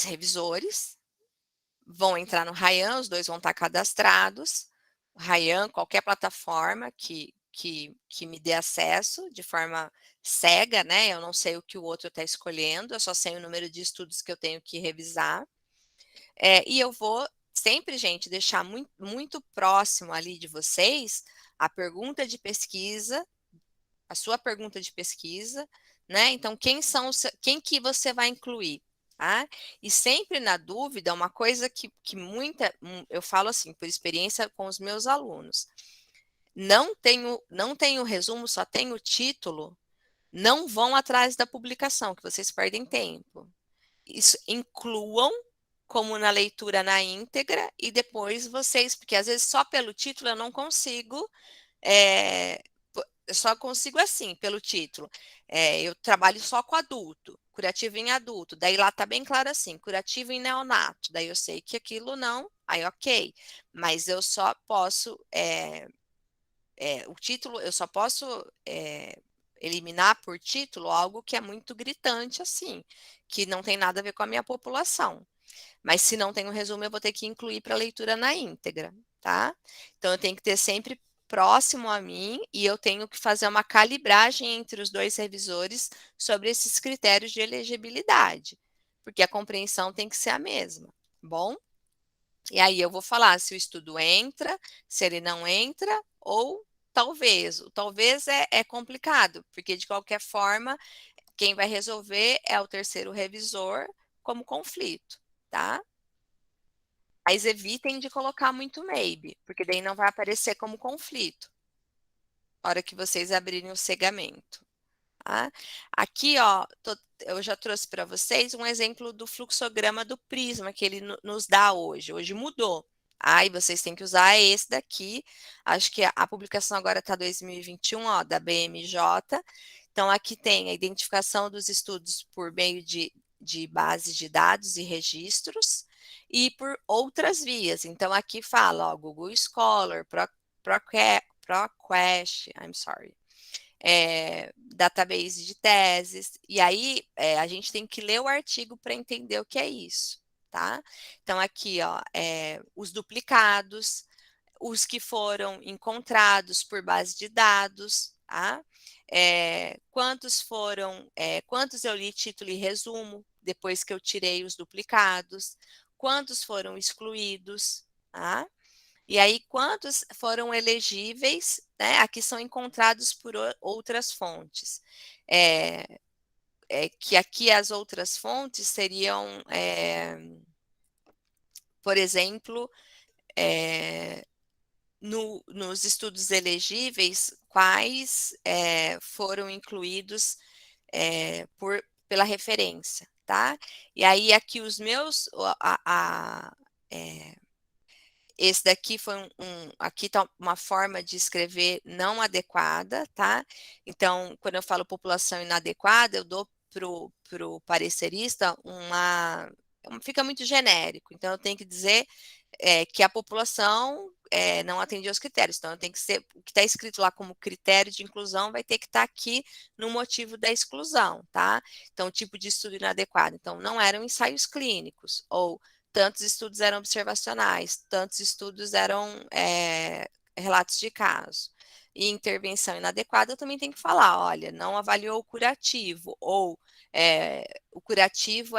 S1: revisores, vão entrar no Ryan, os dois vão estar cadastrados. O Ryan, qualquer plataforma que me dê acesso de forma cega, né? Eu não sei o que o outro está escolhendo, eu só sei o número de estudos que eu tenho que revisar. E eu vou sempre, gente, deixar muito, muito próximo ali de vocês a pergunta de pesquisa, a sua pergunta de pesquisa, né? Então, quem que você vai incluir? Tá? E sempre na dúvida, uma coisa que eu falo assim, por experiência com os meus alunos, não tem o resumo, só tem o título, não vão atrás da publicação, que vocês perdem tempo. Isso, incluam como na leitura na íntegra e depois vocês, porque às vezes só pelo título eu não consigo, eu só consigo assim, pelo título. Eu trabalho só com adulto, curativo em adulto, daí lá tá bem claro assim, curativo em neonato, daí eu sei que aquilo não, aí ok, mas eu só posso, o título, eu só posso eliminar por título algo que é muito gritante assim, que não tem nada a ver com a minha população. Mas se não tem um resumo, eu vou ter que incluir para leitura na íntegra, tá? Então eu tenho que ter sempre próximo a mim e eu tenho que fazer uma calibragem entre os dois revisores sobre esses critérios de elegibilidade, porque a compreensão tem que ser a mesma, bom? E aí eu vou falar se o estudo entra, se ele não entra, ou talvez. O talvez é complicado, porque de qualquer forma, quem vai resolver é o terceiro revisor como conflito, tá? Mas evitem de colocar muito maybe, porque daí não vai aparecer como conflito, na hora que vocês abrirem o cegamento. Tá? Aqui, ó, eu já trouxe para vocês um exemplo do fluxograma do Prisma que ele nos dá hoje. Hoje mudou. Aí vocês têm que usar esse daqui. Acho que a publicação agora está 2021, ó, da BMJ. Então, aqui tem a identificação dos estudos por meio de bases de dados e registros e por outras vias. Então, aqui fala, ó, Google Scholar, ProQuest, I'm sorry. Database de teses, e aí a gente tem que ler o artigo para entender o que é isso, tá? Então, aqui, ó, os duplicados, os que foram encontrados por base de dados, tá? Quantos eu li título e resumo, depois que eu tirei os duplicados, quantos foram excluídos, tá? E aí, quantos foram elegíveis, né? Aqui são encontrados por outras fontes. Que aqui as outras fontes seriam, por exemplo, nos estudos elegíveis, quais foram incluídos pela referência, tá? E aí, aqui os meus, esse daqui foi aqui está uma forma de escrever não adequada, tá? Então, quando eu falo população inadequada, eu dou pro parecerista fica muito genérico. Então, eu tenho que dizer que a população não atende aos critérios. Então, eu tenho que ser o que está escrito lá como critério de inclusão vai ter que estar aqui no motivo da exclusão, tá? Então, tipo de estudo inadequado. Então, não eram ensaios clínicos ou tantos estudos eram observacionais, tantos estudos eram relatos de caso. E intervenção inadequada, eu também tenho que falar, olha, não avaliou o curativo, ou o curativo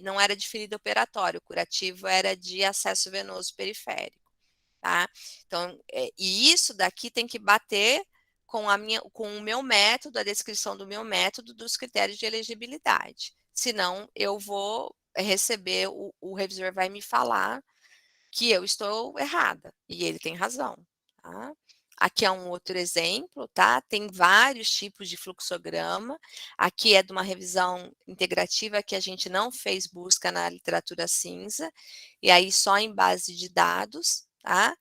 S1: não era de ferida operatória, o curativo era de acesso venoso periférico, tá? Então, e isso daqui tem que bater com o meu método, a descrição do meu método, dos critérios de elegibilidade. Senão, eu vou receber, o revisor vai me falar que eu estou errada, e ele tem razão, tá? Aqui é um outro exemplo, tá? Tem vários tipos de fluxograma. Aqui é de uma revisão integrativa que a gente não fez busca na literatura cinza, e aí só em base de dados, tá?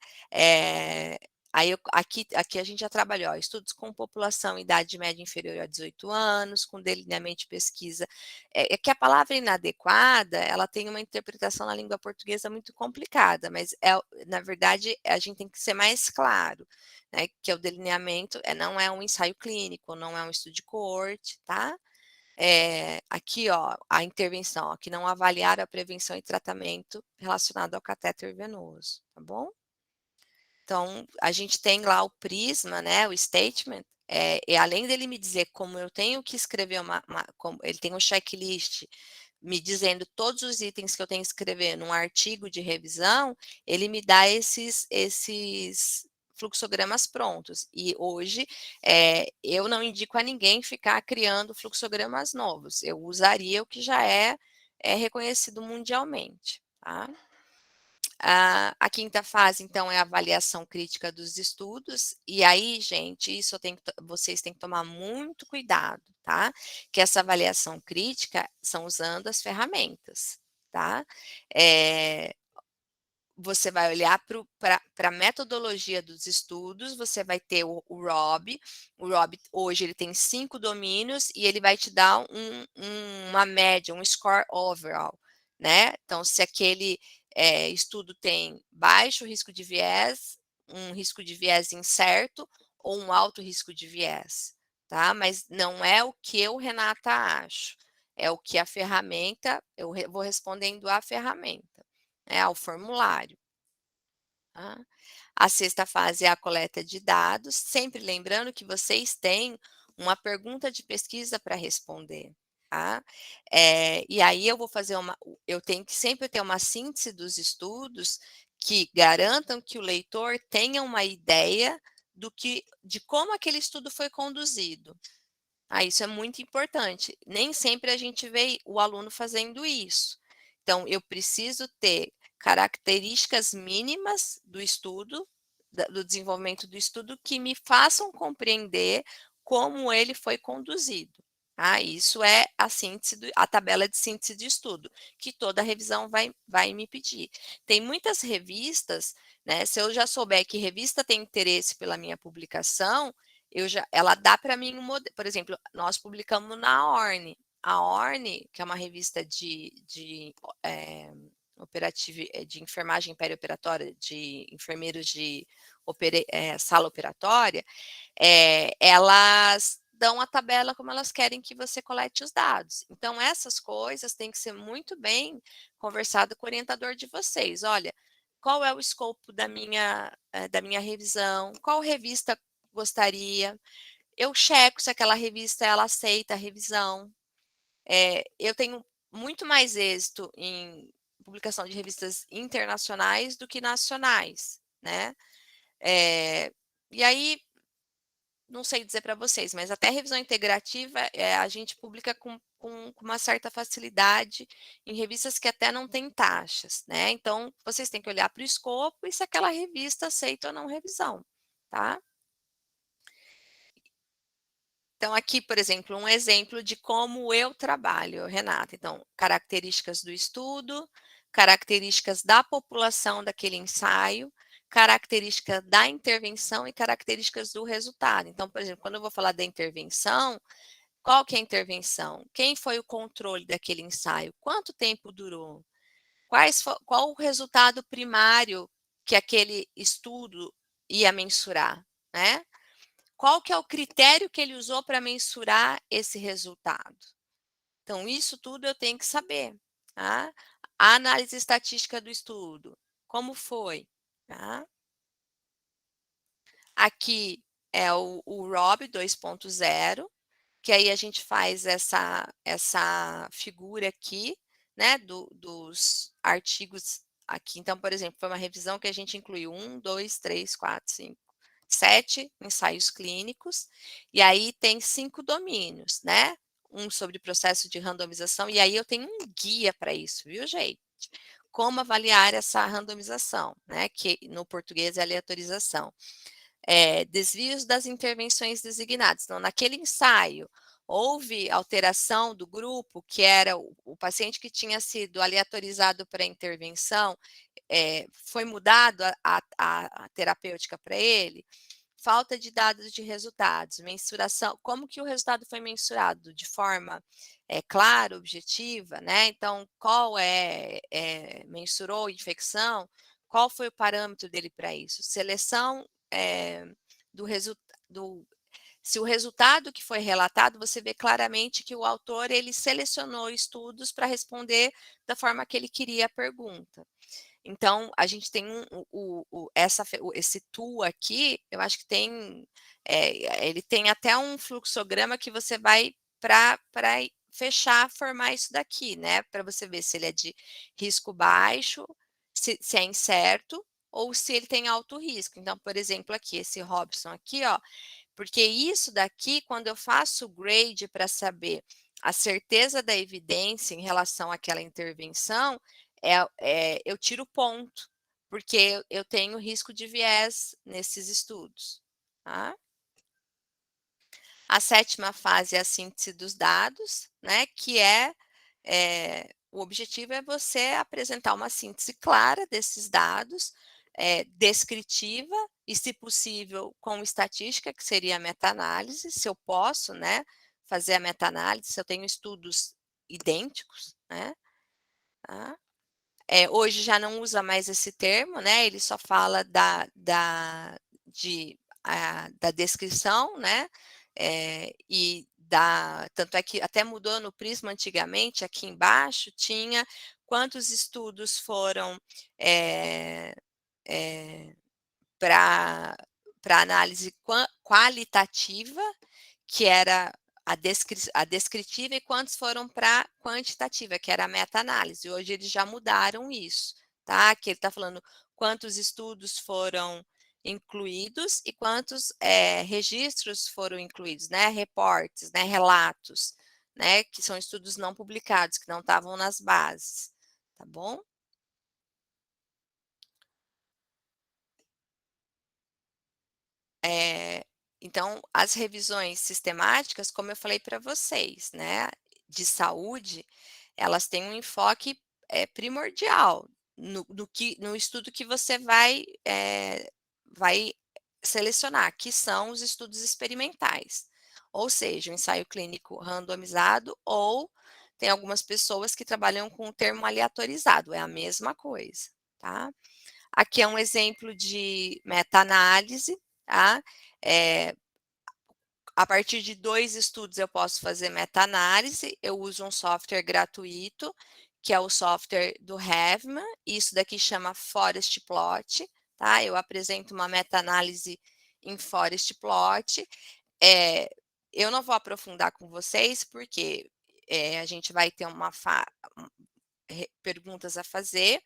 S1: Aqui a gente já trabalhou, ó, estudos com população idade média inferior a 18 anos, com delineamento de pesquisa. É que a palavra inadequada, ela tem uma interpretação na língua portuguesa muito complicada, mas na verdade a gente tem que ser mais claro, né, que o delineamento não é um ensaio clínico, não é um estudo de coorte, tá? Aqui, ó, a intervenção, ó, que não avaliar a prevenção e tratamento relacionado ao catéter venoso, tá bom? Então, a gente tem lá o prisma, né, o statement, e além dele me dizer como eu tenho que escrever ele tem um checklist me dizendo todos os itens que eu tenho que escrever num artigo de revisão, ele me dá esses fluxogramas prontos. E hoje, eu não indico a ninguém ficar criando fluxogramas novos. Eu usaria o que já é reconhecido mundialmente, tá? A quinta fase, então, é a avaliação crítica dos estudos, e aí, gente, isso vocês têm que tomar muito cuidado, tá? Que essa avaliação crítica são usando as ferramentas, tá? Você vai olhar para a metodologia dos estudos, você vai ter o ROB. O ROB, hoje, ele tem 5 domínios e ele vai te dar uma média, um score overall, né? Então, se aquele estudo tem baixo risco de viés, um risco de viés incerto ou um alto risco de viés, tá? Mas não é o que eu, Renata, acho. É o que a ferramenta, eu vou respondendo à ferramenta, ao formulário. Tá? A sexta fase é a coleta de dados, sempre lembrando que vocês têm uma pergunta de pesquisa para responder. Tá? E aí eu tenho que sempre ter uma síntese dos estudos que garantam que o leitor tenha uma ideia de como aquele estudo foi conduzido. Isso é muito importante. Nem sempre a gente vê o aluno fazendo isso. Então, eu preciso ter características mínimas do estudo, do desenvolvimento do estudo, que me façam compreender como ele foi conduzido. Isso é a tabela de síntese de estudo, que toda revisão vai me pedir. Tem muitas revistas, né? Se eu já souber que revista tem interesse pela minha publicação, ela dá para mim um modelo. Por exemplo, nós publicamos na Orne. A Orne, que é uma revista de enfermagem perioperatória, de enfermeiros de sala operatória, elas dão a tabela como elas querem que você colete os dados. Então, essas coisas têm que ser muito bem conversado com o orientador de vocês. Olha, qual é o escopo da minha revisão? Qual revista gostaria? Eu checo se aquela revista ela aceita a revisão. Eu tenho muito mais êxito em publicação de revistas internacionais do que nacionais, né? E aí, não sei dizer para vocês, mas até revisão integrativa a gente publica com uma certa facilidade em revistas que até não têm taxas, né? Então, vocês têm que olhar para o escopo e se aquela revista aceita ou não revisão, tá? Então, aqui, por exemplo, um exemplo de como eu trabalho, Renata. Então, características do estudo, características da população daquele ensaio, características da intervenção e características do resultado. Então, por exemplo, quando eu vou falar da intervenção, qual que é a intervenção? Quem foi o controle daquele ensaio? Quanto tempo durou? Qual o resultado primário que aquele estudo ia mensurar, né? Qual que é o critério que ele usou para mensurar esse resultado? Então, isso tudo eu tenho que saber. Tá? A análise estatística do estudo, como foi? Tá? Aqui é o ROB 2.0, que aí a gente faz essa figura aqui, né, dos artigos aqui. Então, por exemplo, foi uma revisão que a gente incluiu 1, 2, 3, 4, 5, 7 ensaios clínicos, e aí tem 5 domínios, né? Um sobre processo de randomização, e aí eu tenho um guia para isso, viu, gente? Como avaliar essa randomização, né? Que no português é aleatorização. Desvios das intervenções designadas. Então, naquele ensaio, houve alteração do grupo, que era o paciente que tinha sido aleatorizado para a intervenção, foi mudado a terapêutica para ele, falta de dados de resultados, mensuração, como que o resultado foi mensurado? De forma clara, objetiva, né? Então, mensurou infecção, qual foi o parâmetro dele para isso? Seleção do resultado. Se o resultado que foi relatado, você vê claramente que o autor ele selecionou estudos para responder da forma que ele queria a pergunta. Então, a gente tem esse tool aqui, eu acho que ele tem até um fluxograma que você vai para formar isso daqui, né? Para você ver se ele é de risco baixo, se é incerto, ou se ele tem alto risco. Então, por exemplo, aqui, esse Robson aqui, ó, porque isso daqui, quando eu faço o grade para saber a certeza da evidência em relação àquela intervenção, eu tiro ponto, porque eu tenho risco de viés nesses estudos, tá? A 7ª fase é a síntese dos dados, né, que o objetivo é você apresentar uma síntese clara desses dados, descritiva e, se possível, com estatística, que seria a meta-análise, se eu posso, né, fazer a meta-análise, se eu tenho estudos idênticos, né, tá? Hoje já não usa mais esse termo, né, ele só fala da descrição, né, tanto é que até mudou no Prisma antigamente, aqui embaixo tinha quantos estudos foram para análise qualitativa, que era a descritiva, e quantos foram para quantitativa, que era a meta-análise. Hoje eles já mudaram isso, tá? Que ele está falando quantos estudos foram incluídos e quantos registros foram incluídos, né? Reportes, né? Relatos, né? Que são estudos não publicados, que não estavam nas bases, tá bom? Então, as revisões sistemáticas, como eu falei para vocês, né, de saúde, elas têm um enfoque primordial no estudo que você vai selecionar, que são os estudos experimentais, ou seja, o ensaio clínico randomizado, ou tem algumas pessoas que trabalham com o termo aleatorizado, é a mesma coisa, tá? Aqui é um exemplo de meta-análise, tá? A partir de 2 estudos eu posso fazer meta-análise, eu uso um software gratuito, que é o software do Havman, isso daqui chama Forest Plot, tá? Eu apresento uma meta-análise em Forest Plot. Eu não vou aprofundar com vocês, porque a gente vai ter perguntas a fazer.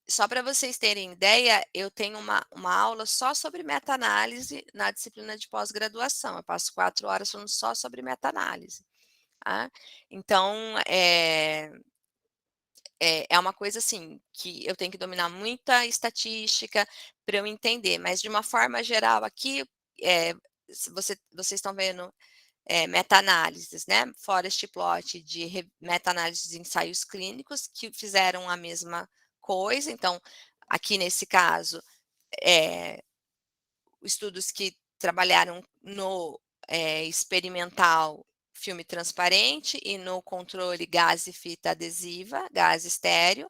S1: Só para vocês terem ideia, eu tenho uma aula só sobre meta-análise na disciplina de pós-graduação. Eu passo 4 horas falando só sobre meta-análise. Tá? Então, é uma coisa assim que eu tenho que dominar muita estatística para eu entender, mas de uma forma geral aqui, vocês estão vendo meta-análises, né? Forest Plot de meta-análises de ensaios clínicos que fizeram a mesma coisa. Então, aqui nesse caso, estudos que trabalharam no experimental filme transparente e no controle gás e fita adesiva, gás estéreo.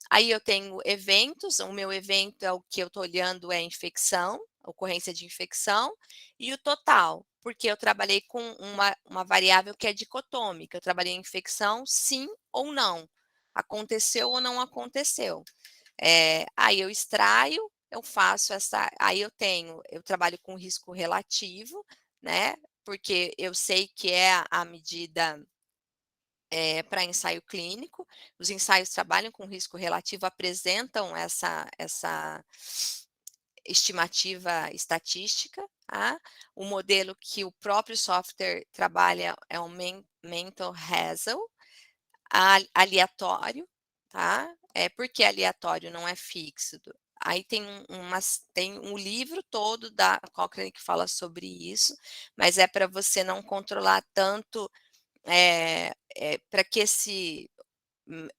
S1: Aí eu tenho eventos, o meu evento é o que eu estou olhando é infecção, ocorrência de infecção, e o total, porque eu trabalhei com uma variável que é dicotômica, eu trabalhei em infecção, sim ou não, aconteceu ou não aconteceu. Aí eu extraio, eu faço aí eu trabalho com risco relativo, né, porque eu sei que é a medida para ensaio clínico, os ensaios trabalham com risco relativo, apresentam essa estimativa estatística, tá? O modelo que o próprio software trabalha é o Mental Hassel, aleatório, tá? Por que aleatório, não é fixo? Aí tem um livro todo da Cochrane que fala sobre isso, mas é para você não controlar tanto, para que esse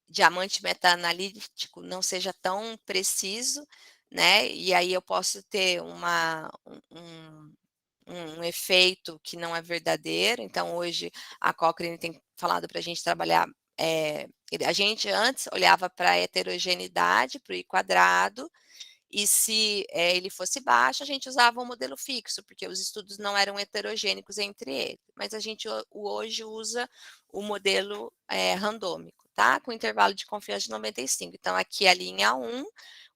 S1: diamante meta-analítico não seja tão preciso, né? E aí eu posso ter um efeito que não é verdadeiro. Então, hoje a Cochrane tem falado para a gente trabalhar. A gente antes olhava para a heterogeneidade, para o I quadrado, e se ele fosse baixo, a gente usava um modelo fixo, porque os estudos não eram heterogênicos entre eles. Mas a gente hoje usa o modelo randômico, tá? Com intervalo de confiança de 95. Então, aqui a linha 1,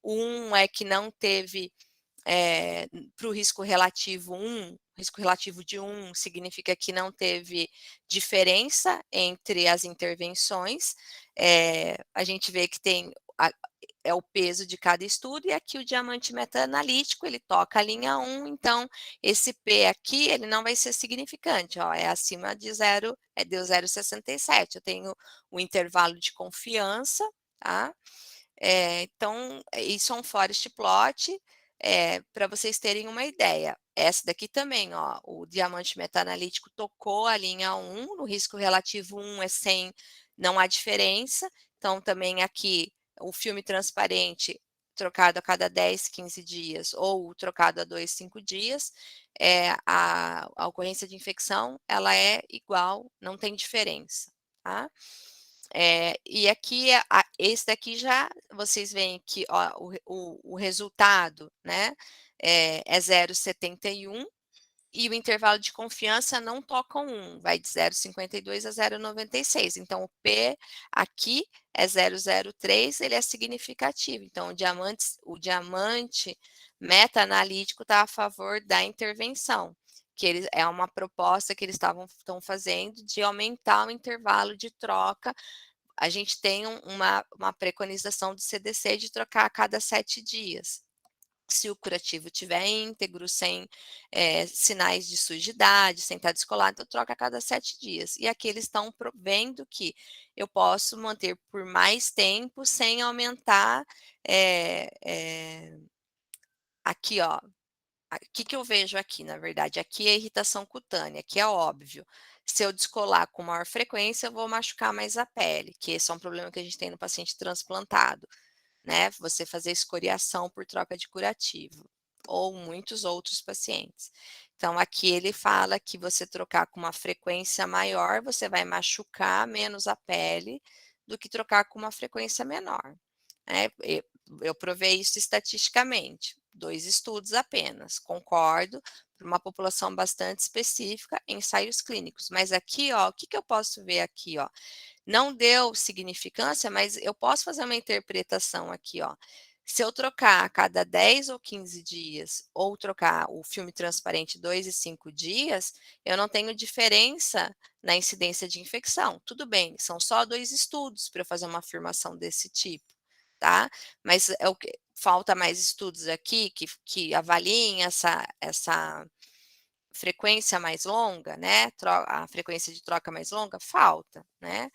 S1: o 1 é que não teve, para o risco relativo 1, risco relativo de 1 significa que não teve diferença entre as intervenções. A gente vê que tem o peso de cada estudo, e aqui o diamante meta-analítico, ele toca a linha 1, então esse P aqui, ele não vai ser significante, ó, é acima de 0, deu 0,67, eu tenho o intervalo de confiança, tá? Então, isso é um forest plot, para vocês terem uma ideia. Essa daqui também, ó, o diamante meta-analítico tocou a linha 1, no risco relativo 1 é 100, não há diferença. Então, também aqui, o filme transparente trocado a cada 10, 15 dias ou trocado a 2, 5 dias, a ocorrência de infecção, ela é igual, não tem diferença, tá? E aqui, esse daqui já, vocês veem que ó, o resultado, né, é 0,71 e o intervalo de confiança não toca 1, vai de 0,52 a 0,96. Então, o P aqui é 0,03, ele é significativo. Então, o diamante meta-analítico está a favor da intervenção, que é uma proposta que eles estão fazendo de aumentar o intervalo de troca. A gente tem uma preconização do CDC de trocar a cada 7 dias. Se o curativo estiver íntegro, sem sinais de sujidade, sem estar descolado, então troca a cada 7 dias. E aqui eles estão vendo que eu posso manter por mais tempo sem aumentar. Aqui, ó, o que eu vejo aqui, na verdade? Aqui é irritação cutânea, que é óbvio. Se eu descolar com maior frequência, eu vou machucar mais a pele, que esse é um problema que a gente tem no paciente transplantado, né? Você fazer escoriação por troca de curativo, ou muitos outros pacientes. Então, aqui ele fala que você trocar com uma frequência maior, você vai machucar menos a pele do que trocar com uma frequência menor. Né? Eu provei isso estatisticamente, 2 estudos apenas, concordo, para uma população bastante específica, ensaios clínicos. Mas aqui, ó, o que eu posso ver aqui, ó? Não deu significância, mas eu posso fazer uma interpretação aqui, ó. Se eu trocar a cada 10 ou 15 dias, ou trocar o filme transparente 2 e 5 dias, eu não tenho diferença na incidência de infecção. Tudo bem, são só 2 estudos para eu fazer uma afirmação desse tipo, tá? Mas é o que falta mais estudos aqui que avaliem essa frequência mais longa, né? A frequência de troca mais longa, falta, né?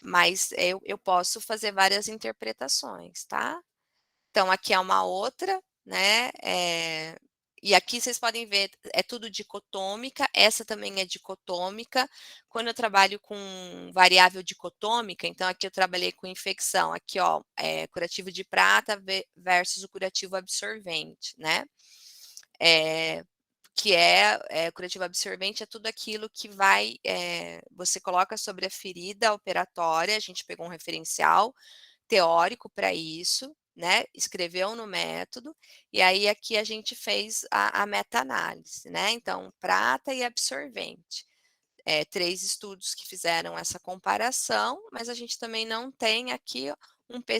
S1: Mas eu posso fazer várias interpretações, tá? Então, aqui é uma outra, né? E aqui vocês podem ver, é tudo dicotômica, essa também é dicotômica. Quando eu trabalho com variável dicotômica, então aqui eu trabalhei com infecção, aqui ó, curativo de prata versus o curativo absorvente, né? Que curativo absorvente é tudo aquilo que você coloca sobre a ferida operatória, a gente pegou um referencial teórico para isso, né? Escreveu no método, e aí aqui a gente fez a meta-análise, né? Então, prata e absorvente. 3 estudos que fizeram essa comparação, mas a gente também não tem aqui um P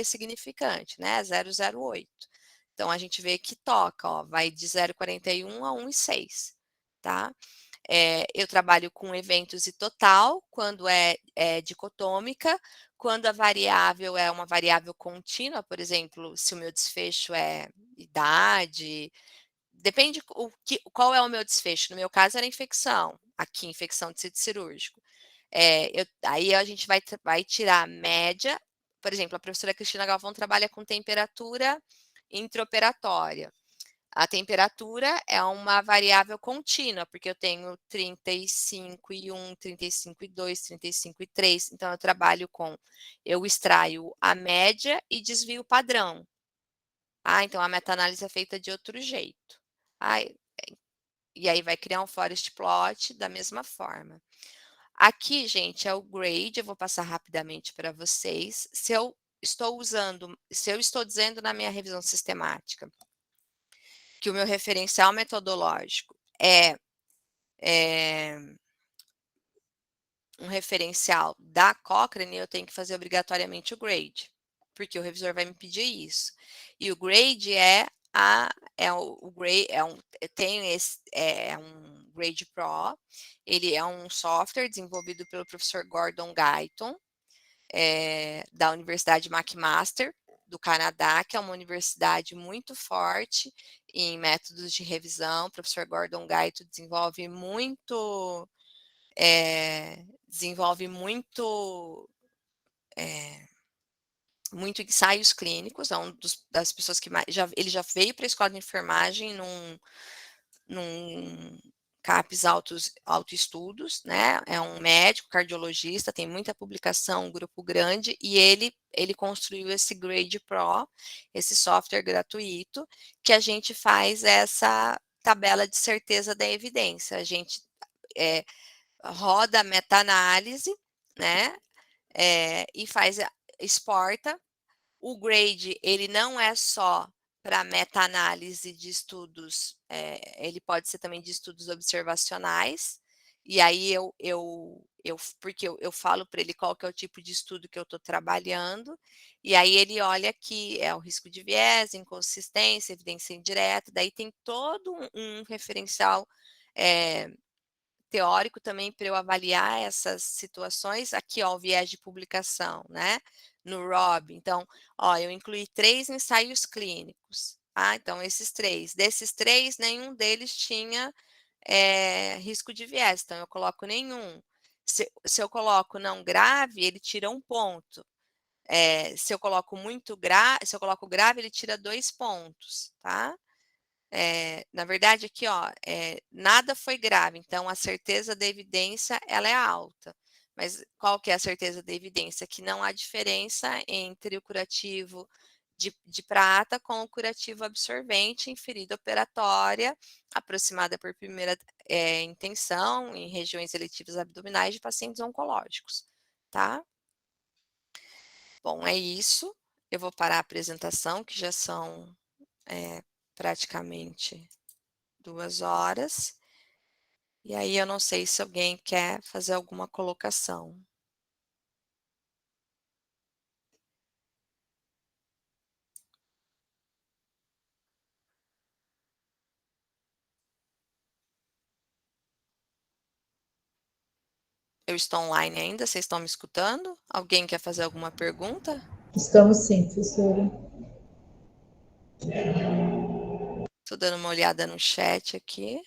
S1: significante, né? 0,08. Então, a gente vê que toca, ó, vai de 0,41 a 1,6, tá? Eu trabalho com eventos e total, quando é dicotômica, quando a variável é uma variável contínua, por exemplo, se o meu desfecho é idade, depende qual é o meu desfecho. No meu caso era infecção, aqui infecção de sítio cirúrgico. Aí a gente vai tirar a média, por exemplo, a professora Cristina Galvão trabalha com temperatura intraoperatória. A temperatura é uma variável contínua, porque eu tenho 35,1, 35,2, 35,3. Então, eu extraio a média e desvio o padrão. Então a meta-análise é feita de outro jeito. E aí vai criar um forest plot da mesma forma. Aqui, gente, é o grade, eu vou passar rapidamente para vocês. Se eu estou dizendo na minha revisão sistemática que o meu referencial metodológico é um referencial da Cochrane, eu tenho que fazer obrigatoriamente o grade, porque o revisor vai me pedir isso. E o grade um Grade Pro, ele é um software desenvolvido pelo professor Gordon Guyton, da Universidade McMaster, do Canadá, que é uma universidade muito forte em métodos de revisão. O professor Gordon Guyton desenvolve muito muito ensaios clínicos, é das pessoas que mais, ele já veio para a escola de enfermagem num CAPES autoestudos, né? É um médico cardiologista, tem muita publicação, um grupo grande, e ele construiu esse Grade Pro, esse software gratuito, que a gente faz essa tabela de certeza da evidência. A gente roda a meta-análise, né? E exporta. O grade, ele não é só para meta-análise de estudos, ele pode ser também de estudos observacionais, e aí porque eu falo para ele qual que é o tipo de estudo que eu estou trabalhando, e aí ele olha que é o risco de viés, inconsistência, evidência indireta, daí tem todo um referencial teórico também para eu avaliar essas situações. Aqui, ó, o viés de publicação, né? No ROB. Então, ó, eu incluí 3 ensaios clínicos. Ah, então, esses 3. Desses 3, nenhum deles tinha risco de viés. Então, eu coloco nenhum. Se eu coloco não grave, ele tira 1 ponto. Se eu coloco se eu coloco grave, ele tira 2 pontos, tá? Na verdade, aqui, ó, nada foi grave, então a certeza da evidência ela é alta. Mas qual que é a certeza da evidência? Que não há diferença entre o curativo de prata com o curativo absorvente em ferida operatória aproximada por primeira intenção em regiões eletivas abdominais de pacientes oncológicos, tá? Bom, é isso. Eu vou parar a apresentação, que já são praticamente 2 horas. E aí eu não sei se alguém quer fazer alguma colocação. Eu estou online ainda, vocês estão me escutando? Alguém quer fazer alguma pergunta?
S2: Estamos sim, professora.
S1: Estou dando uma olhada no chat aqui.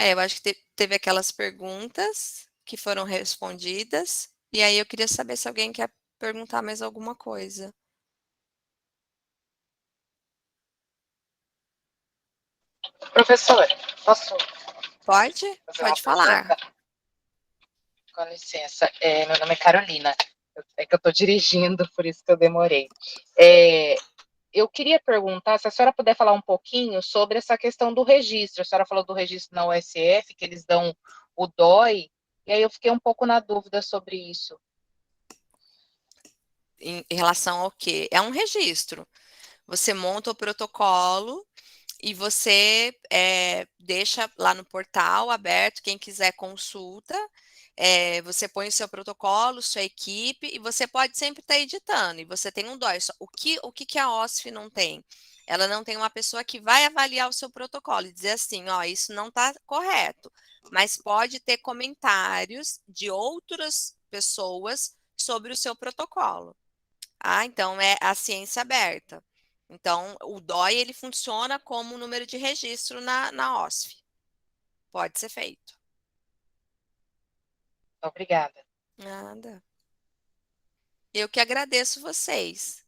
S1: Eu acho que teve aquelas perguntas que foram respondidas. E aí eu queria saber se alguém quer perguntar mais alguma coisa.
S6: Professora, posso
S1: Pode?
S6: fazer uma
S1: Pode falar.
S6: pergunta? Com licença, meu nome é Carolina. É que eu estou dirigindo, por isso que eu demorei. Eu queria perguntar se a senhora puder falar um pouquinho sobre essa questão do registro. A senhora falou do registro na USF, que eles dão o DOI, e aí eu fiquei um pouco na dúvida sobre isso.
S1: Em relação ao quê? É um registro. Você monta o protocolo e você deixa lá no portal aberto, quem quiser consulta, você põe o seu protocolo, sua equipe, e você pode sempre estar editando, e você tem um DOI. O que a OSF não tem? Ela não tem uma pessoa que vai avaliar o seu protocolo e dizer assim, ó, isso não está correto, mas pode ter comentários de outras pessoas sobre o seu protocolo. Então é a ciência aberta. Então, o DOI, ele funciona como um número de registro na OSF. Pode ser feito.
S6: Obrigada.
S1: Nada. Eu que agradeço vocês.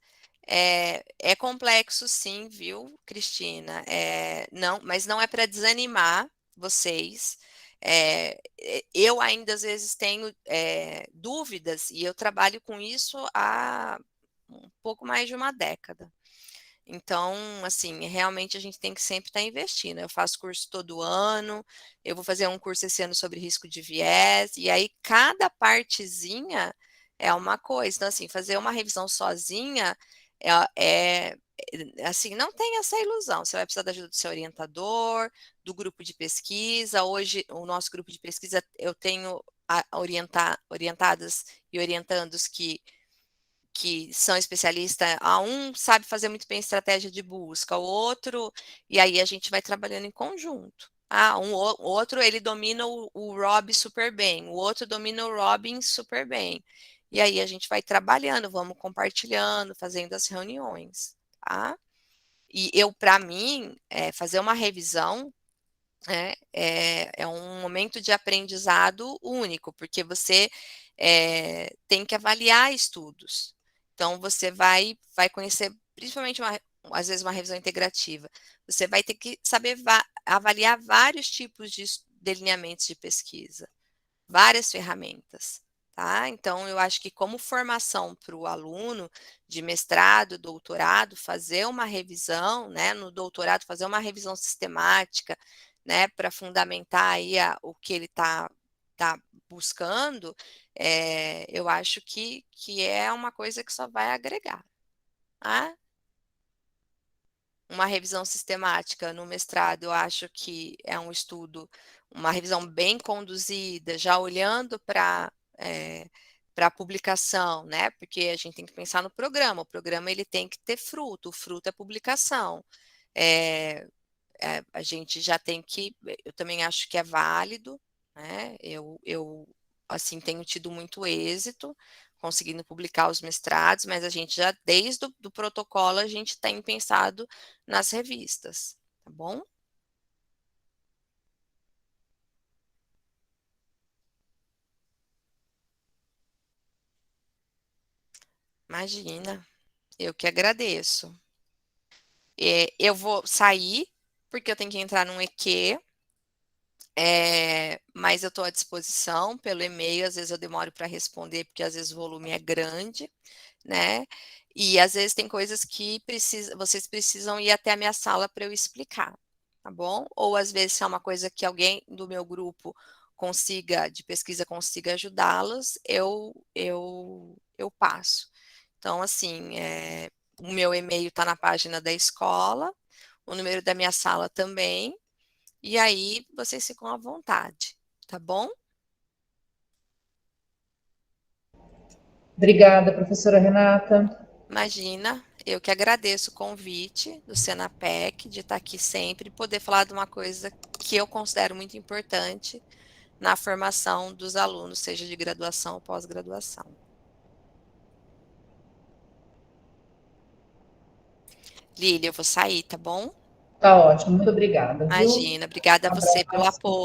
S1: É complexo, sim, viu, Cristina? Não, mas não é para desanimar vocês. Eu ainda, às vezes, tenho dúvidas, e eu trabalho com isso há um pouco mais de uma década. Então, assim, realmente a gente tem que sempre estar investindo. Eu faço curso todo ano, eu vou fazer um curso esse ano sobre risco de viés, e aí cada partezinha é uma coisa. Então, assim, fazer uma revisão sozinha assim, não tem essa ilusão. Você vai precisar da ajuda do seu orientador, do grupo de pesquisa. Hoje, o nosso grupo de pesquisa, eu tenho orientadas e orientandos que são especialistas, um sabe fazer muito bem estratégia de busca, o outro, e aí a gente vai trabalhando em conjunto. O outro, ele domina o Rob super bem, o outro domina o Robin super bem. E aí a gente vai trabalhando, vamos compartilhando, fazendo as reuniões, tá? E para mim, fazer uma revisão é um momento de aprendizado único, porque você tem que avaliar estudos. Então, você vai conhecer, principalmente, às vezes, uma revisão integrativa. Você vai ter que saber avaliar vários tipos de delineamentos de pesquisa, várias ferramentas. Tá? Então, eu acho que como formação para o aluno de mestrado, doutorado, fazer uma revisão, né, no doutorado, fazer uma revisão sistemática, né, para fundamentar aí o que ele está buscando, eu acho que é uma coisa que só vai agregar. Tá? Uma revisão sistemática no mestrado, eu acho que é um estudo, uma revisão bem conduzida, já olhando para a publicação, né? Porque a gente tem que pensar no programa. O programa ele tem que ter fruto, o fruto é publicação. A gente já tem que, eu também acho que é válido, né? Eu assim tenho tido muito êxito conseguindo publicar os mestrados, mas a gente já desde o protocolo a gente tem pensado nas revistas, tá bom? Imagina, eu que agradeço. Eu vou sair porque eu tenho que entrar num EQ. Mas eu estou à disposição pelo e-mail, às vezes eu demoro para responder, porque às vezes o volume é grande, né? E às vezes tem coisas que vocês precisam ir até a minha sala para eu explicar, tá bom? Ou às vezes se é uma coisa que alguém do meu grupo de pesquisa consiga ajudá-los, eu passo. Então, assim, o meu e-mail está na página da escola, o número da minha sala também, e aí vocês ficam à vontade, tá bom?
S2: Obrigada, professora Renata.
S1: Imagina, eu que agradeço o convite do Senapec, de estar aqui sempre e poder falar de uma coisa que eu considero muito importante na formação dos alunos, seja de graduação ou pós-graduação. Lília, eu vou sair, tá bom?
S2: Tá ótimo, muito obrigada, viu?
S1: Imagina, obrigada a
S2: Um
S1: você pelo
S2: abraço.
S1: apoio.